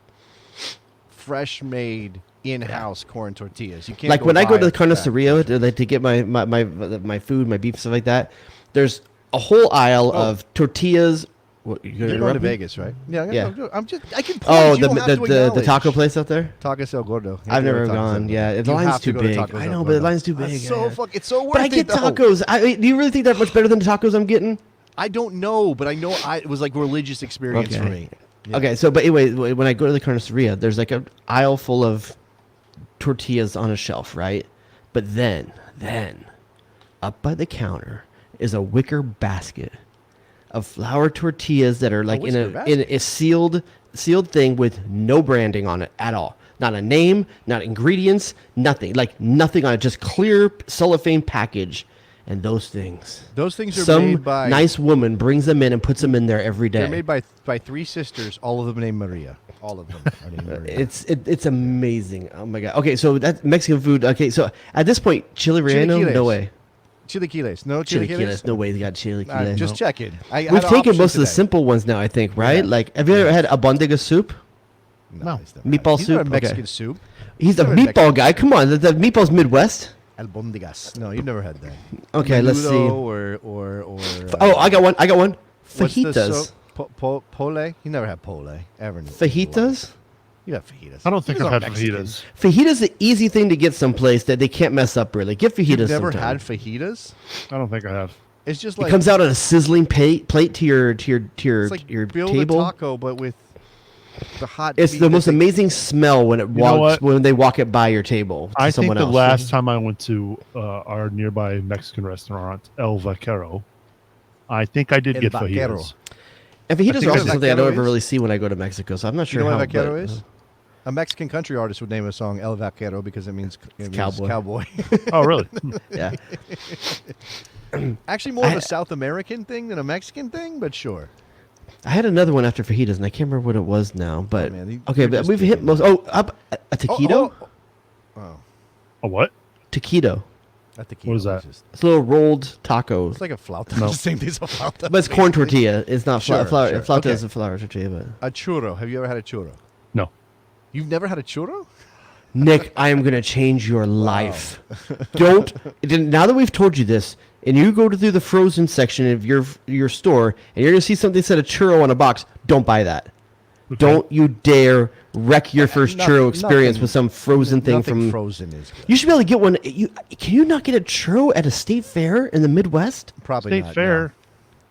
fresh made in-house corn tortillas. You can't Like when I go to the buy that. carniceria to get my food, my beef, stuff like that, there's a whole aisle of tortillas. What, you gonna You're going interrupt to me? Vegas, right? Yeah. Yeah. I can. Oh, you don't have to the acknowledge. taco place out there. Tacos El Gordo. You have I've to go never to Tacos El gone. Gordo. Yeah, the You line's have to too go to big. Tacos I El know, but Gordo. the line's too big. It's yeah. it's so worth But I it. get though. tacos. Do you really think that much better than the tacos I'm getting? I don't know, but I know it was like religious experience for Okay. me. Yeah. Okay, so but anyway, when I go to the carniceria, there's like an aisle full of tortillas on a shelf, right? But then up by the counter is a wicker basket of flour tortillas that are like in wicker a basket? sealed thing with no branding on it at all. Not a name, not ingredients, nothing. Like nothing on it, just clear cellophane package. And those things. Those things are Some made by nice woman brings them in and puts them in there every day. They're made by three sisters, all of them named Maria. All of them are named Maria. It's amazing. Oh my god. Okay, so that's Mexican food. Okay, so at this point, chili relleno, Chilaquiles. no way. Chilaquiles. No chilaquiles. Chilaquiles, no way. They got chilaquiles. Just checking. We've taken most of the simple ones now. I think, right? Yeah. Like, have you ever had abondiga soup? No. Meatball He's soup? Not a Mexican Okay. soup. He's a Never meatball Mexican. guy. Come on, the meatball's Midwest. Albondigas. No, you've never had that. Okay, let's see. Menudo or Oh, I got one. what's the Fajitas. pole? You never had pole ever. in your Fajitas. life. You have fajitas. I don't think These I've aren't had Mexican. fajitas. Fajitas the easy thing to get someplace that they can't mess up. Really, get fajitas. You've never sometime. had fajitas? I don't think I have. It's just It like comes out on a sizzling plate to your it's like your build table. a taco, but with the hot. It's beef the that most they- amazing smell when it know walks what? when they walk it by your table. To I think someone the else. last time I went to our nearby Mexican restaurant, El Vaquero, I think I did El get Vaquero. fajitas. and fajitas I are think also I- something I don't Vaquero ever is? really see when I go to Mexico. So I'm not You sure know how. what vaquero but- is? A Mexican country artist would name a song El Vaquero because it means cowboy. cowboy. Oh, really? Yeah. Actually, more of I- a South American thing than a Mexican thing, but sure. I had another one after fajitas, and I can't remember what it was now. But man, okay, you're but just we've hit picking most. Oh, up a taquito. Oh, A what? Taquito. at the What is that? It's a little rolled taco, It's like a flauta. No. The same thing as a flauta. but it's corn tortilla. It's not Sure, flour. sure. Flauta Okay. is a flour tortilla, but A churro. Have you ever had a churro? No. You've never had a churro? Nick, I am gonna change your life. Don't. Now that we've told you this, and you go through the frozen section of your store, and you're gonna see something that said a churro on a box, don't buy that. Okay. Don't you dare wreck your first churro experience with some frozen thing nothing from. frozen is good. You should be able to get one. Can you not get a churro at a state fair in the Midwest? Probably State not. fair.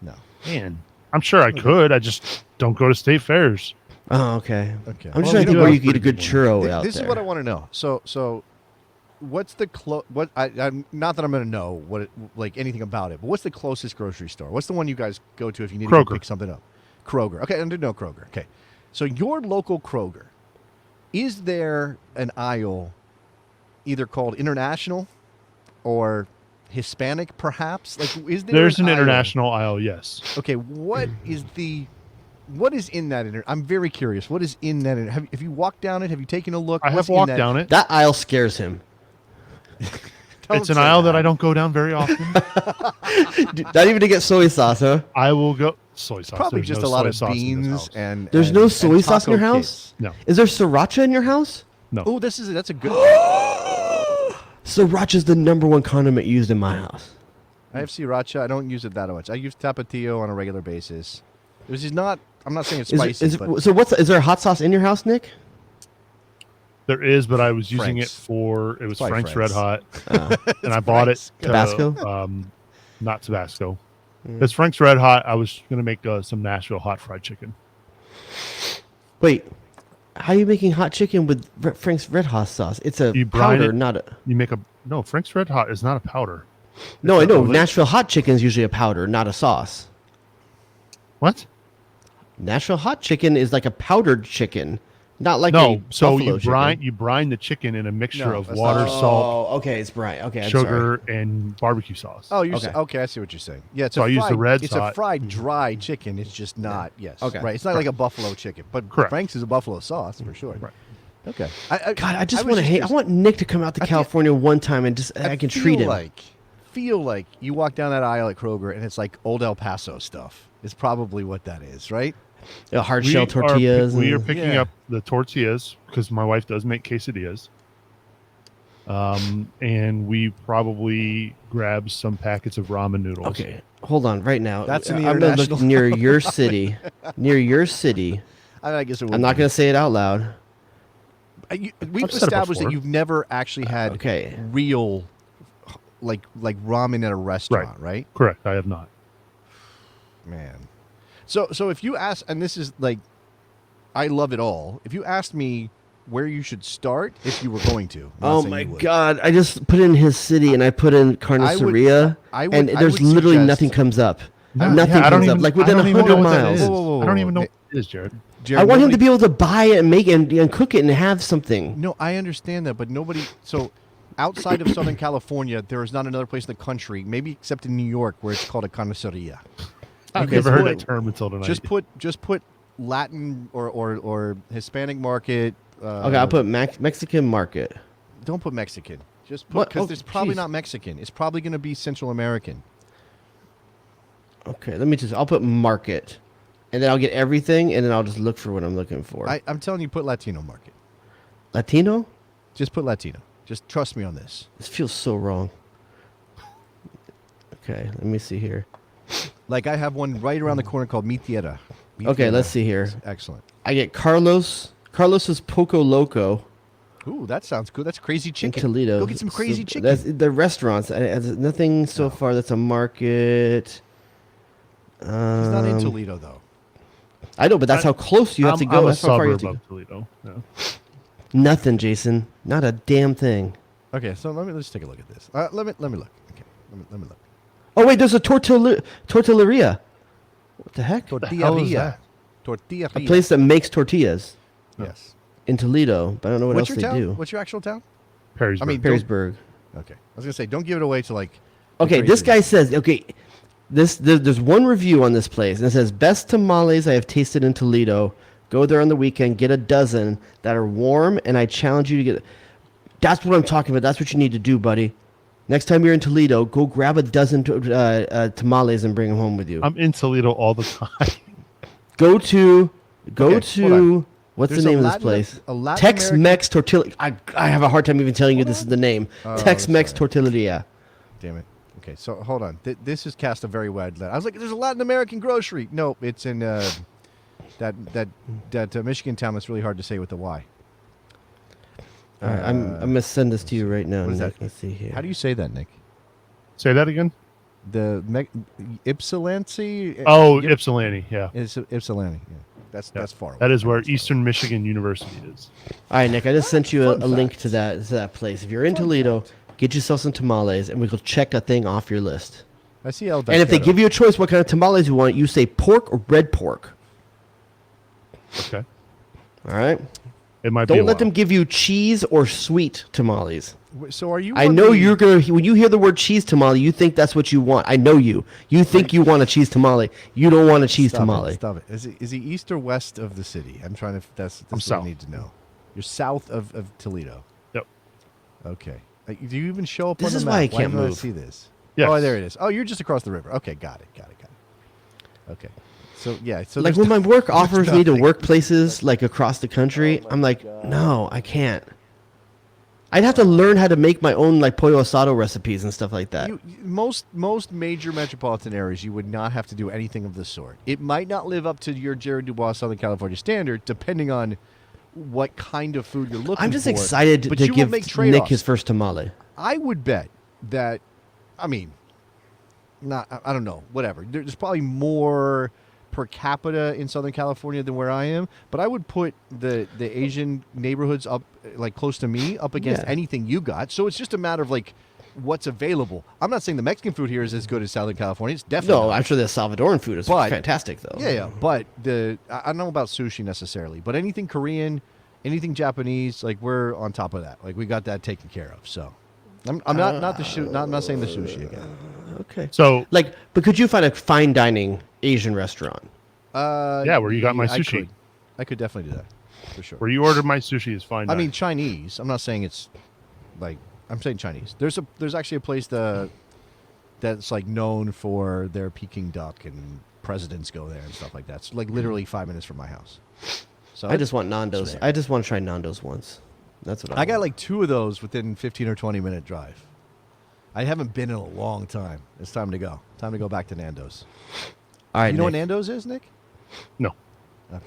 No. Man, I'm sure I could. I just don't go to state fairs. Oh, okay. Okay. I'm just Well, trying to we think do where have you can get a good pretty churro out This there. is what I want to know. So, what's the what? I'm not that I'm going to know what like anything about it, but what's the closest grocery store? What's the one you guys go to if you need to Kroger. go pick something up? Kroger. Okay, I didn't know Kroger. Okay, so your local Kroger, is there an aisle either called international or Hispanic, perhaps? Like, is there? There's an aisle? international aisle, yes. Okay, what is in that? I'm very curious. What is in that? Have you walked down it? Have you taken a look? I have What's in walked that? down it. That aisle scares him. Don't It's an say aisle that I don't go down very often. Not even to get soy sauce, huh? I will go soy sauce. Probably There's just no a lot soy of sauce in this beans house. and There's and- no and soy sauce in your taco house? kits. No. Is there sriracha in your house? No. Oh, that's a good. Sriracha's the number one condiment used in my house. I have sriracha. I don't use it that much. I use tapatio on a regular basis. This is not. I'm not saying it's spicy, but So is there a hot sauce in your house, Nick? There is, but I was using Frank's. it for it was Probably Frank's Red Hot, Uh, and I bought it. Frank's. To, Tabasco? Not Tabasco. It's Frank's Red Hot. I was gonna make some Nashville hot fried chicken. wait, how are you making hot chicken with Frank's Red Hot sauce? It's a You brine powder, it. not a. You make no Frank's Red Hot is not a powder. No, I It's a know. liquid. Nashville hot chicken is usually a powder, not a sauce. What? Nashville hot chicken is like a powdered chicken, not like No, a so buffalo you brine the chicken in a mixture No, of that's water, not- salt, Oh, okay, it's brine. Okay, I'm sorry. sugar, and barbecue sauce. Oh, you're Okay. okay. I see what you're saying. Yeah, it's So a I use the fried, red It's sauce. a fried dry chicken. It's just not. Yes. Okay. Right. It's not like a buffalo chicken, but Correct. Frank's is a buffalo sauce for sure. Right. Okay. God, I just was want to hate. I curious. want Nick to come out to I feel- California one time and just I can treat him. Feel like you walk down that aisle at Kroger and it's like old El Paso stuff. Is probably what that is, right? Hard shell tortillas. We are and- picking Yeah. up the tortillas because my wife does make quesadillas. And we probably grab some packets of ramen noodles. Okay, hold on. Right now, That's in the I'm gonna look international- near your city. Near your city. I guess it would I'm not be. going to say it out loud. We've I've said it established that before. you've never actually had Okay. real, like ramen at a restaurant, right? Correct. I have not. Man. So if you ask, and this is like, I love it all. If you asked me where you should start, if you were going to, I'm not Oh saying my you would. God! I just put in his city and I put in Carniceria, I would- and I there's would literally suggest- nothing comes up. No, Nothing yeah, I don't comes up. even- Like I within don't even 100 know what that miles. is. Whoa, whoa, I don't even whoa. know what it is, Jared. Jared, I want him nobody- to be able to buy it and make it and cook it and have something. No, I understand that, but nobody. So, outside of Southern California, there is not another place in the country, maybe except in New York, where it's called a carniceria. I've Okay, never so heard what- that term until tonight. Just put Latin or Hispanic market. Okay, I'll put Mexican market. Don't put Mexican. Just put What? because Oh, it's probably jeez. not Mexican. It's probably going to be Central American. Okay, I'll put market, and then I'll get everything, and then I'll just look for what I'm looking for. I'm telling you, put Latino market. Latino? Just put Latino. Just trust me on this. This feels so wrong. Okay, let me see here. Like I have one right around the corner called Mi Tierra. Mi Okay, Tierra. let's see here. Excellent. I get Carlos's Poco Loco Ooh, that sounds good. That's crazy in chicken. Toledo. Go get some crazy So chicken. That's the restaurants. Nothing so No. far that's a market. He's not in Um, Toledo though. I know, but that's how close you have to go. I'm a That's how far you have suburb to go. of Toledo. Yeah. Nothing, Jason. Not a damn thing. Okay, so let's take a look at this. Let me look. Okay, let me look. Oh wait, there's a tortilleria. What the heck? The hell is that? Tortilla. A place that makes tortillas Yes. in Toledo, but I don't know what What's else your they town? do. What's your actual town? Perrysburg. I mean, Perrysburg. Okay. I was gonna say, don't give it away to like. the Okay, this crazy- guy says, okay, There's one review on this place, and it says best tamales I have tasted in Toledo. Go there on the weekend, get a dozen that are warm, and I challenge you to get. That's what I'm talking about. That's what you need to do, buddy. Next time you're in Toledo, go grab a dozen tamales and bring them home with you. I'm in Toledo all the time. Go to Okay, hold on. what's There's the name a of this place? A Latin Tex-Mex Tortilla. I have a hard time even telling you this is the name. Oh, Tex-Mex sorry. Tortilla. Damn it. Okay, so hold on. This is cast a very wide net. I was like, there's a Latin American grocery. No, it's in that Michigan town that's really hard to say with the Y. All right, I'm gonna send this to you right now. What is Nick. that? Let's see here. How do you say that, Nick? Say that again. The Ypsilanti? Oh, Ypsilanti. Yeah, It's Ypsilanti. Yeah. That's far away. that is where That's far Eastern Michigan University is. All right, Nick. I just sent you a Fun link fact. to that place. If you're in Toledo, get yourself some tamales, and we will check a thing off your list. away. I see El And if they Vecchio. give you a choice, what kind of tamales you want, you say pork or red pork. Okay, All right. it might be. Don't a let them while. give you cheese or sweet tamales. So are you? I one know of the- you're gonna. When you hear the word cheese tamale, you think that's what you want. I know you. You think you want a cheese tamale. You don't want a cheese Stop tamale. It, stop it. Is he east or west of the city? I'm trying to. That's I'm what south. I need to know. You're south of Toledo. Yep. Okay. Do you even show up This on the is map? why I can't don't move. see this? Yes. Oh, there it is. Oh, you're just across the river. Okay, got it. Okay. So yeah. So Like there's when my work offers me to nothing. work places like across the country, I'm like, no, I can't. I'd have to learn how to make my own like pollo asado recipes and stuff like that. most major metropolitan areas, you would not have to do anything of the sort. It might not live up to your Jared Dubois Southern California standard, depending on what kind of food you're looking for. I'm just excited but to you will give make Nick trade-offs. his first tamale. I would bet that, I mean, I don't know, whatever. There's probably more per capita in Southern California than where I am, but I would put the Asian neighborhoods up, like close to me, up against Yeah. anything you got. So it's just a matter of like what's available. I'm not saying the Mexican food here is as good as Southern California. It's definitely No, not. I'm sure the Salvadoran food is But- fantastic though. Yeah. But I don't know about sushi necessarily, but anything Korean, anything Japanese, like we're on top of that. Like we got that taken care of. So I'm not saying the sushi again. Okay. So Like, but could you find a fine dining Asian restaurant? Yeah, where you got my sushi. I could definitely do that for sure. where you ordered my sushi is fine. I mean Chinese. I'm not saying it's like I'm saying Chinese. There's actually a place that's like known for their Peking duck and presidents go there and stuff like that. It's like literally 5 minutes from my house. So I just want Nando's. fair. I just want to try Nando's once. That's what I got want. like 2 of those within 15 or 20 minute drive. I haven't been in a long time. It's time to go. Time to go back to Nando's. All right, You know what Nick. Nando's is, Nick? no. Okay.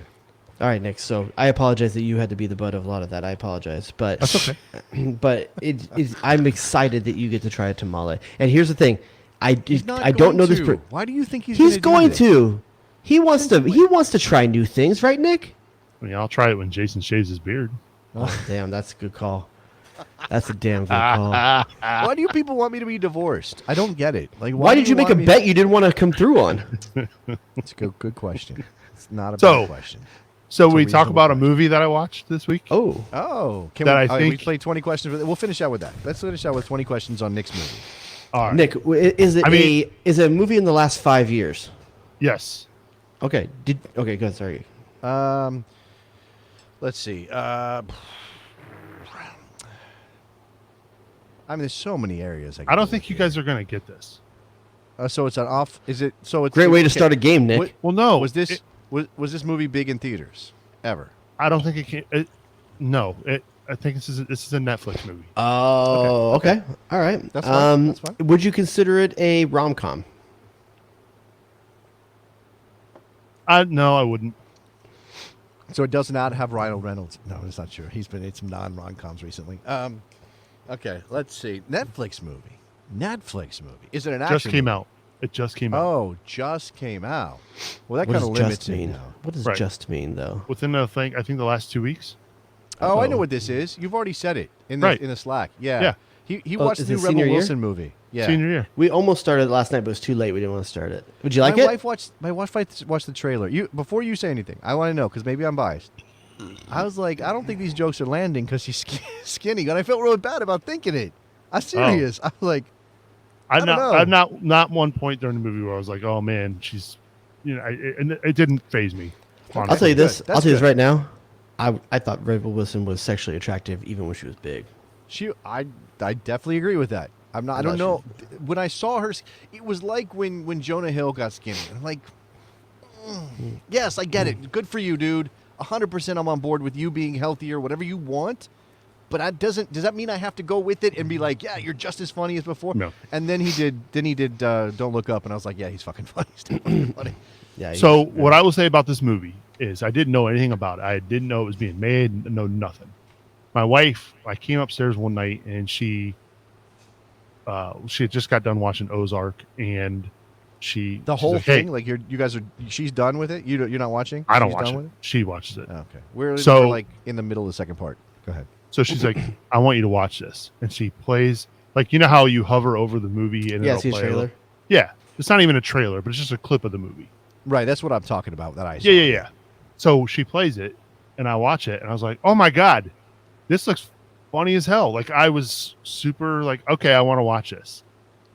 All right, Nick. So I apologize that you had to be the butt of a lot of that. I apologize, but That's okay. but I'm excited that you get to try a tamale. And here's the thing, I He's not don't going know this. to. Why do you think he's He's gonna going do this? to. He wants to. He wants to try new things, right, Nick? I mean, I'll try it when Jason shaves his beard. Oh, damn, that's a good call. That's a damn good call. Why do you people want me to be divorced? I don't get it. Like, Why did you make a want me- bet you didn't want to come through on? It's a good question. It's not a So- bad question. So It's a we talk reasonable about a question. movie that I watched this week. Oh, Oh, can That we? I all right, we think- play 20 questions. We'll finish out with that. Let's finish out with 20 questions on Nick's movie. All right. Nick, is it I mean- is it a movie in the last 5 years? Yes. Okay. Okay. Good. Sorry. Let's see. I mean, there's so many areas. I don't think you guys are gonna get this. So it's an off. Is it? So it's Great way to okay. start a game, Nick. What- Well, no. Was this it- was this movie big in theaters ever? I don't think it can. No. I think this is a Netflix movie. Oh, okay. All right. That's fine. That's fine. Would you consider it a rom com? No, I wouldn't. So it does not have Ryan Reynolds. No, it's not true. He's been in some non-rom-coms recently. Okay, let's see. Netflix movie. Is it an action? Just came out. It just came out. Oh, just came out. Well, that What kind does of limits just it mean? now. What does Right. just mean, though? Within I think the last 2 weeks. Oh, I know Oh. what this is. You've already said it in Right. the Slack. Yeah. Yeah. He Oh, watched is the it new Rebel senior year? Wilson movie. Yeah. Senior year. We almost started it last night, but it was too late. We didn't want to start it. Would you like my it? wife watched the trailer. Before you say anything, I want to know because maybe I'm biased. I was like, I don't think these jokes are landing because she's skinny, and I felt really bad about thinking it. I'm serious. I was like, I'm don't not. know. I'm not one point during the movie where I was like, "Oh man, she's," and it didn't phase me. I'll honestly. tell you this. Good. I'll That's tell you this good. right now. I thought Rebel Wilson was sexually attractive even when she was big. I definitely agree with that. I'm not. I don't know. When I saw her, it was like when Jonah Hill got skinny. I'm like, yes, I get it. Good for you, dude. 100%. I'm on board with you being healthier, whatever you want. But that doesn't. Does that mean I have to go with it and be like, yeah, you're just as funny as before? No. And then he did. Don't Look Up, and I was like, yeah, he's fucking funny. He's still fucking funny. Yeah. So what I will say about this movie is I didn't know anything about it. I didn't know it was being made. No, nothing. My wife, I came upstairs one night and she had just got done watching Ozark, and The she's whole like, "Hey," thing, like you guys are. She's done with it. You're not watching. I don't She's watch done it. with She watches it. Oh, okay, we're So- like in the middle of the second part. Go ahead. So she's like, "I want you to watch this," and she plays like how you hover over the movie and Yeah, it'll see a play trailer. Yeah, it's not even a trailer, but it's just a clip of the movie. Right, that's what I'm talking about. That I saw. Yeah. So she plays it, and I watch it, and I was like, "Oh my god, this looks funny as hell!" Like I was super like, "Okay, I want to watch this."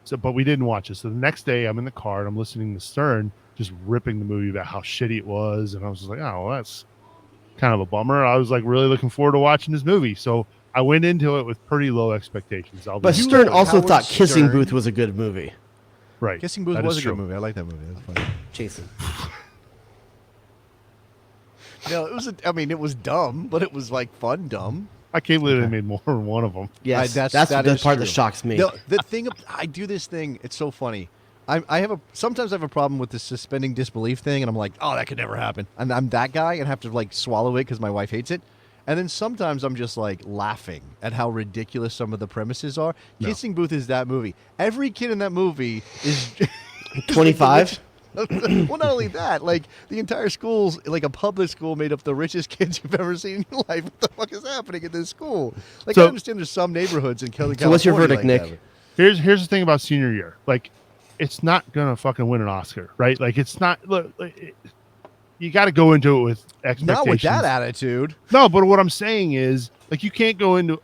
So, but we didn't watch it. So the next day, I'm in the car and I'm listening to Stern just ripping the movie about how shitty it was, and I was just like, "Oh, well, that's kind of a bummer." I was like really looking forward to watching this movie, so I went into it with pretty low expectations. But You Stern like also Howard thought Kissing Stern? Booth was a good movie. right. Kissing Booth That was is a good true. movie. I like that movie. That's funny. Jason. No, it was. It was dumb, but it was like fun dumb. I can't believe they made more than one of them. Yes, that that's the is part true. that shocks me. The thing, I do this thing. It's so funny. Sometimes I have a problem with the suspending disbelief thing, and I'm like, oh, that could never happen. And I'm that guy, and have to like swallow it because my wife hates it. And then sometimes I'm just like laughing at how ridiculous some of the premises are. No. Kissing Booth is that movie. Every kid in that movie is 25? well, not only that, like the entire school's like a public school made up the richest kids you've ever seen in your life. What the fuck is happening at this school? Like, So- I understand there's some neighborhoods in California. So what's your verdict, like Nick? that. Here's the thing about senior year. Like, it's not gonna fucking win an Oscar, right? Like, it's not. Look, you got to go into it with expectations. Not with that attitude. No, but what I'm saying is, like, you can't go into.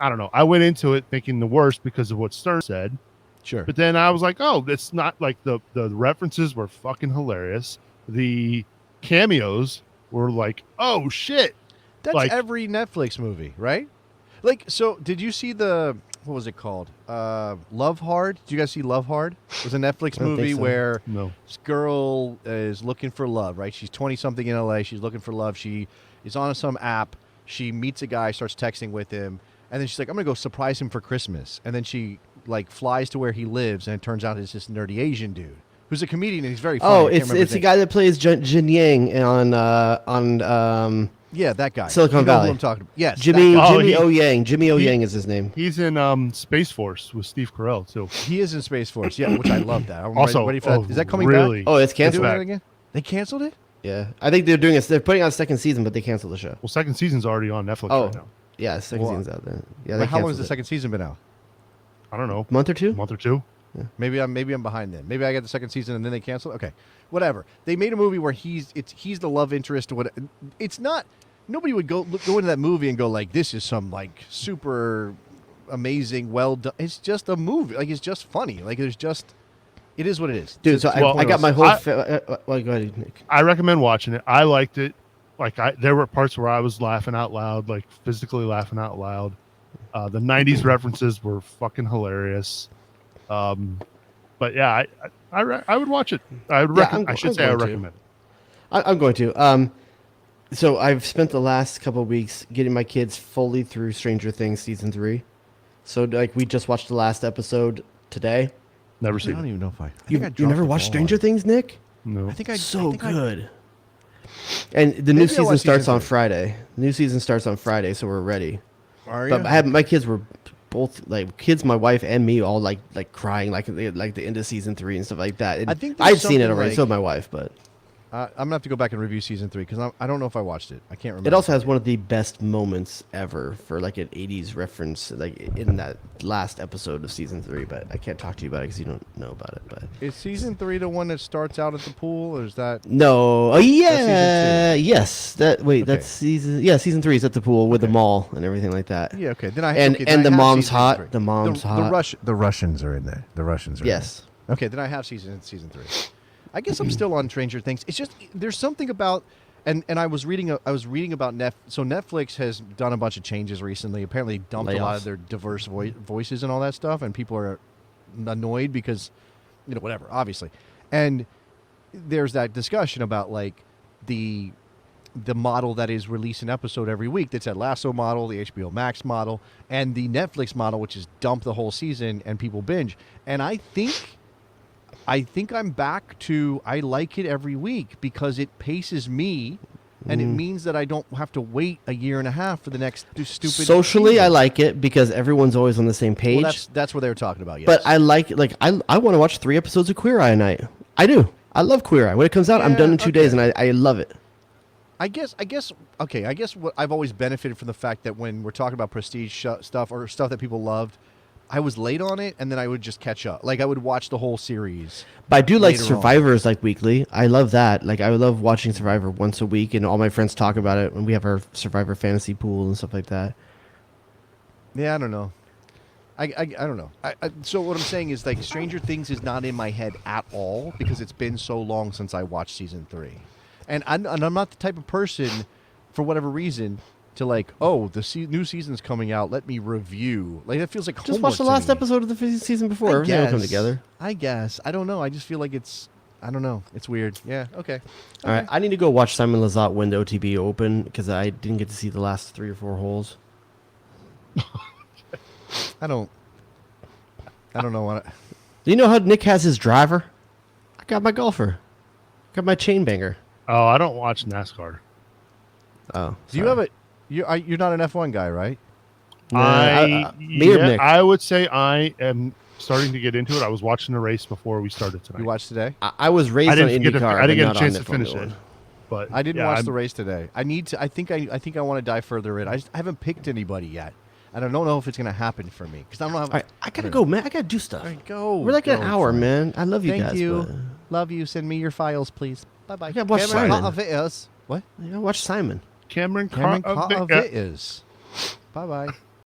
I don't know. I went into it thinking the worst because of what Stern said, Sure. but then I was like, oh, it's not like the references were fucking hilarious. The cameos were like, oh shit. That's like- every Netflix movie, right? Like, so did you see what was it called? Love Hard? Did you guys see Love Hard? It was a Netflix I don't think movie so. where No. this girl is looking for love, right? She's 20-something in LA. She's looking for love. She is on some app. She meets a guy, starts texting with him, and then she's like, I'm going to go surprise him for Christmas. And then she, like, flies to where he lives, and it turns out it's this nerdy Asian dude who's a comedian, and he's very funny. Oh, I can't it's remember it's his the name. guy that plays Jin Yang on Yeah, that guy. Silicon You know who Valley. I'm talking about. Yes. Jimmy that guy. Oh, Jimmy he- O Yang. Jimmy O he- Yang is his name. He's in Space Force with Steve Carell too. He is in Space Force, yeah, which I love that. I'm Also, ready for that. Is that coming really, back? Oh, it's They're canceled. doing back. it again? They canceled it? Yeah, I think they're doing it. They're putting out a second season, but they canceled the show. Well, second season's already on Netflix Oh, right now. yeah, the second Well, season's out there. Yeah, But they how long has canceled the it. second season been out? I don't know, Month or a two? month or two. Maybe I'm behind then. Maybe I got the second season and then they canceled. Okay, whatever. They made a movie where he's the love interest. Or what? It's not. Nobody would go into that movie and go like, this is some like super amazing, well done. It's just a movie. Like it's just funny. Like there's just. It is what it is. Dude, so Well, I got my whole. I- Well, go ahead, Nick. I recommend watching it. I liked it. Like there were parts where I was laughing out loud, like physically laughing out loud. The '90s references were fucking hilarious. But yeah, I would watch it. I would. Yeah, I should I'm say I going to. recommend it. I'm going to. So I've spent the last couple of weeks getting my kids fully through Stranger Things season 3. So like we just watched the last episode today. Never I seen don't it. even know if I. You never watched Stranger Things, Nick? No. I think I. So I think I- good. And the new Maybe I'll season watch starts season on 3. Friday. The new season starts on Friday, so we're ready. Are But you? I had my kids were both like kids, my wife and me, all like crying like the end of season 3 and stuff like that. And I think there's I'd seen it something already. like- So had my wife, but I'm gonna have to go back and review season 3 because I don't know if I watched it. I can't remember. It also has one of the best moments ever for like an '80s reference, like in that last episode of season 3. But I can't talk to you about it because you don't know about it. But Is season 3 the one that starts out at the pool, or is that? no, oh yeah, yes. That wait, Okay. that's season. Yeah, season 3 is at the pool with the mall and everything like that. Yeah, okay. Then I And- okay, and then the I have mom's season hot. 3. The mom's hot. The Russians are in there. The Russians are. Yes. In there. Okay, then I have season 3. I guess I'm still on Stranger Things. It's just there's something about, and I was reading about So Netflix has done a bunch of changes recently. Apparently, dumped a lot Layoffs. of their diverse voices and all that stuff, and people are annoyed because, whatever, obviously. And there's that discussion about like the model that is release an episode every week. That's that Lasso model, the HBO Max model, and the Netflix model, which is dump the whole season and people binge. And I think I'm back to I like it every week because it paces me, and it means that I don't have to wait a year and a half for the next stupid. Socially, season. I like it because everyone's always on the same page. Well, that's what they were talking about. Yes. But I like I want to watch 3 episodes of Queer Eye a night. I do. I love Queer Eye. When it comes out, I'm Yeah, done in 2 days, okay. and I love it. I guess what I've always benefited from the fact that when we're talking about prestige stuff or stuff that people loved, I was late on it, and then I would just catch up. Like I would watch the whole series. But I do like Later on. Survivors like weekly. I love that. Like I love watching Survivor once a week, and all my friends talk about it when we have our Survivor fantasy pool and stuff like that. Yeah, I don't know. I don't know. So what I'm saying is like Stranger Things is not in my head at all because it's been so long since I watched season 3, and I'm not the type of person, for whatever reason, to like, oh, the new season's coming out, let me review. Like that feels like Just homework watch the to last me. episode of the season before. I Everything will come guess. together. I guess. I don't know. I just feel like it's. I don't know. It's weird. Yeah. Okay. All right, I need to go watch Simon Lizotte when the OTB open because I didn't get to see the last 3 or 4 holes. I don't know what. Do you know how Nick has his driver? I got my golfer. Got my chain banger. Oh, I don't watch NASCAR. Oh, Do you have a? You're not an F1 guy, right? Me or Nick? I would say I am starting to get into it. I was watching the race before we started tonight. You watched today? I was raised I on didn't get a, IndyCar. I didn't but get a not on chance to F1 finish one. it. But I didn't yeah, watch I'm- the race today. I need to. I think I want to dive further in. I haven't picked anybody yet, and I don't know if it's going to happen for me because I don't have. All right, I gotta go, man. I gotta do stuff. All right, go. We're like an Go, hour, fine. man. I love you Thank guys. you. but- Love you. Send me your files, please. Bye bye. I gotta watch Simon. What? I gotta watch Simon. Cameron Cameron Car- Carvitas. Bye bye.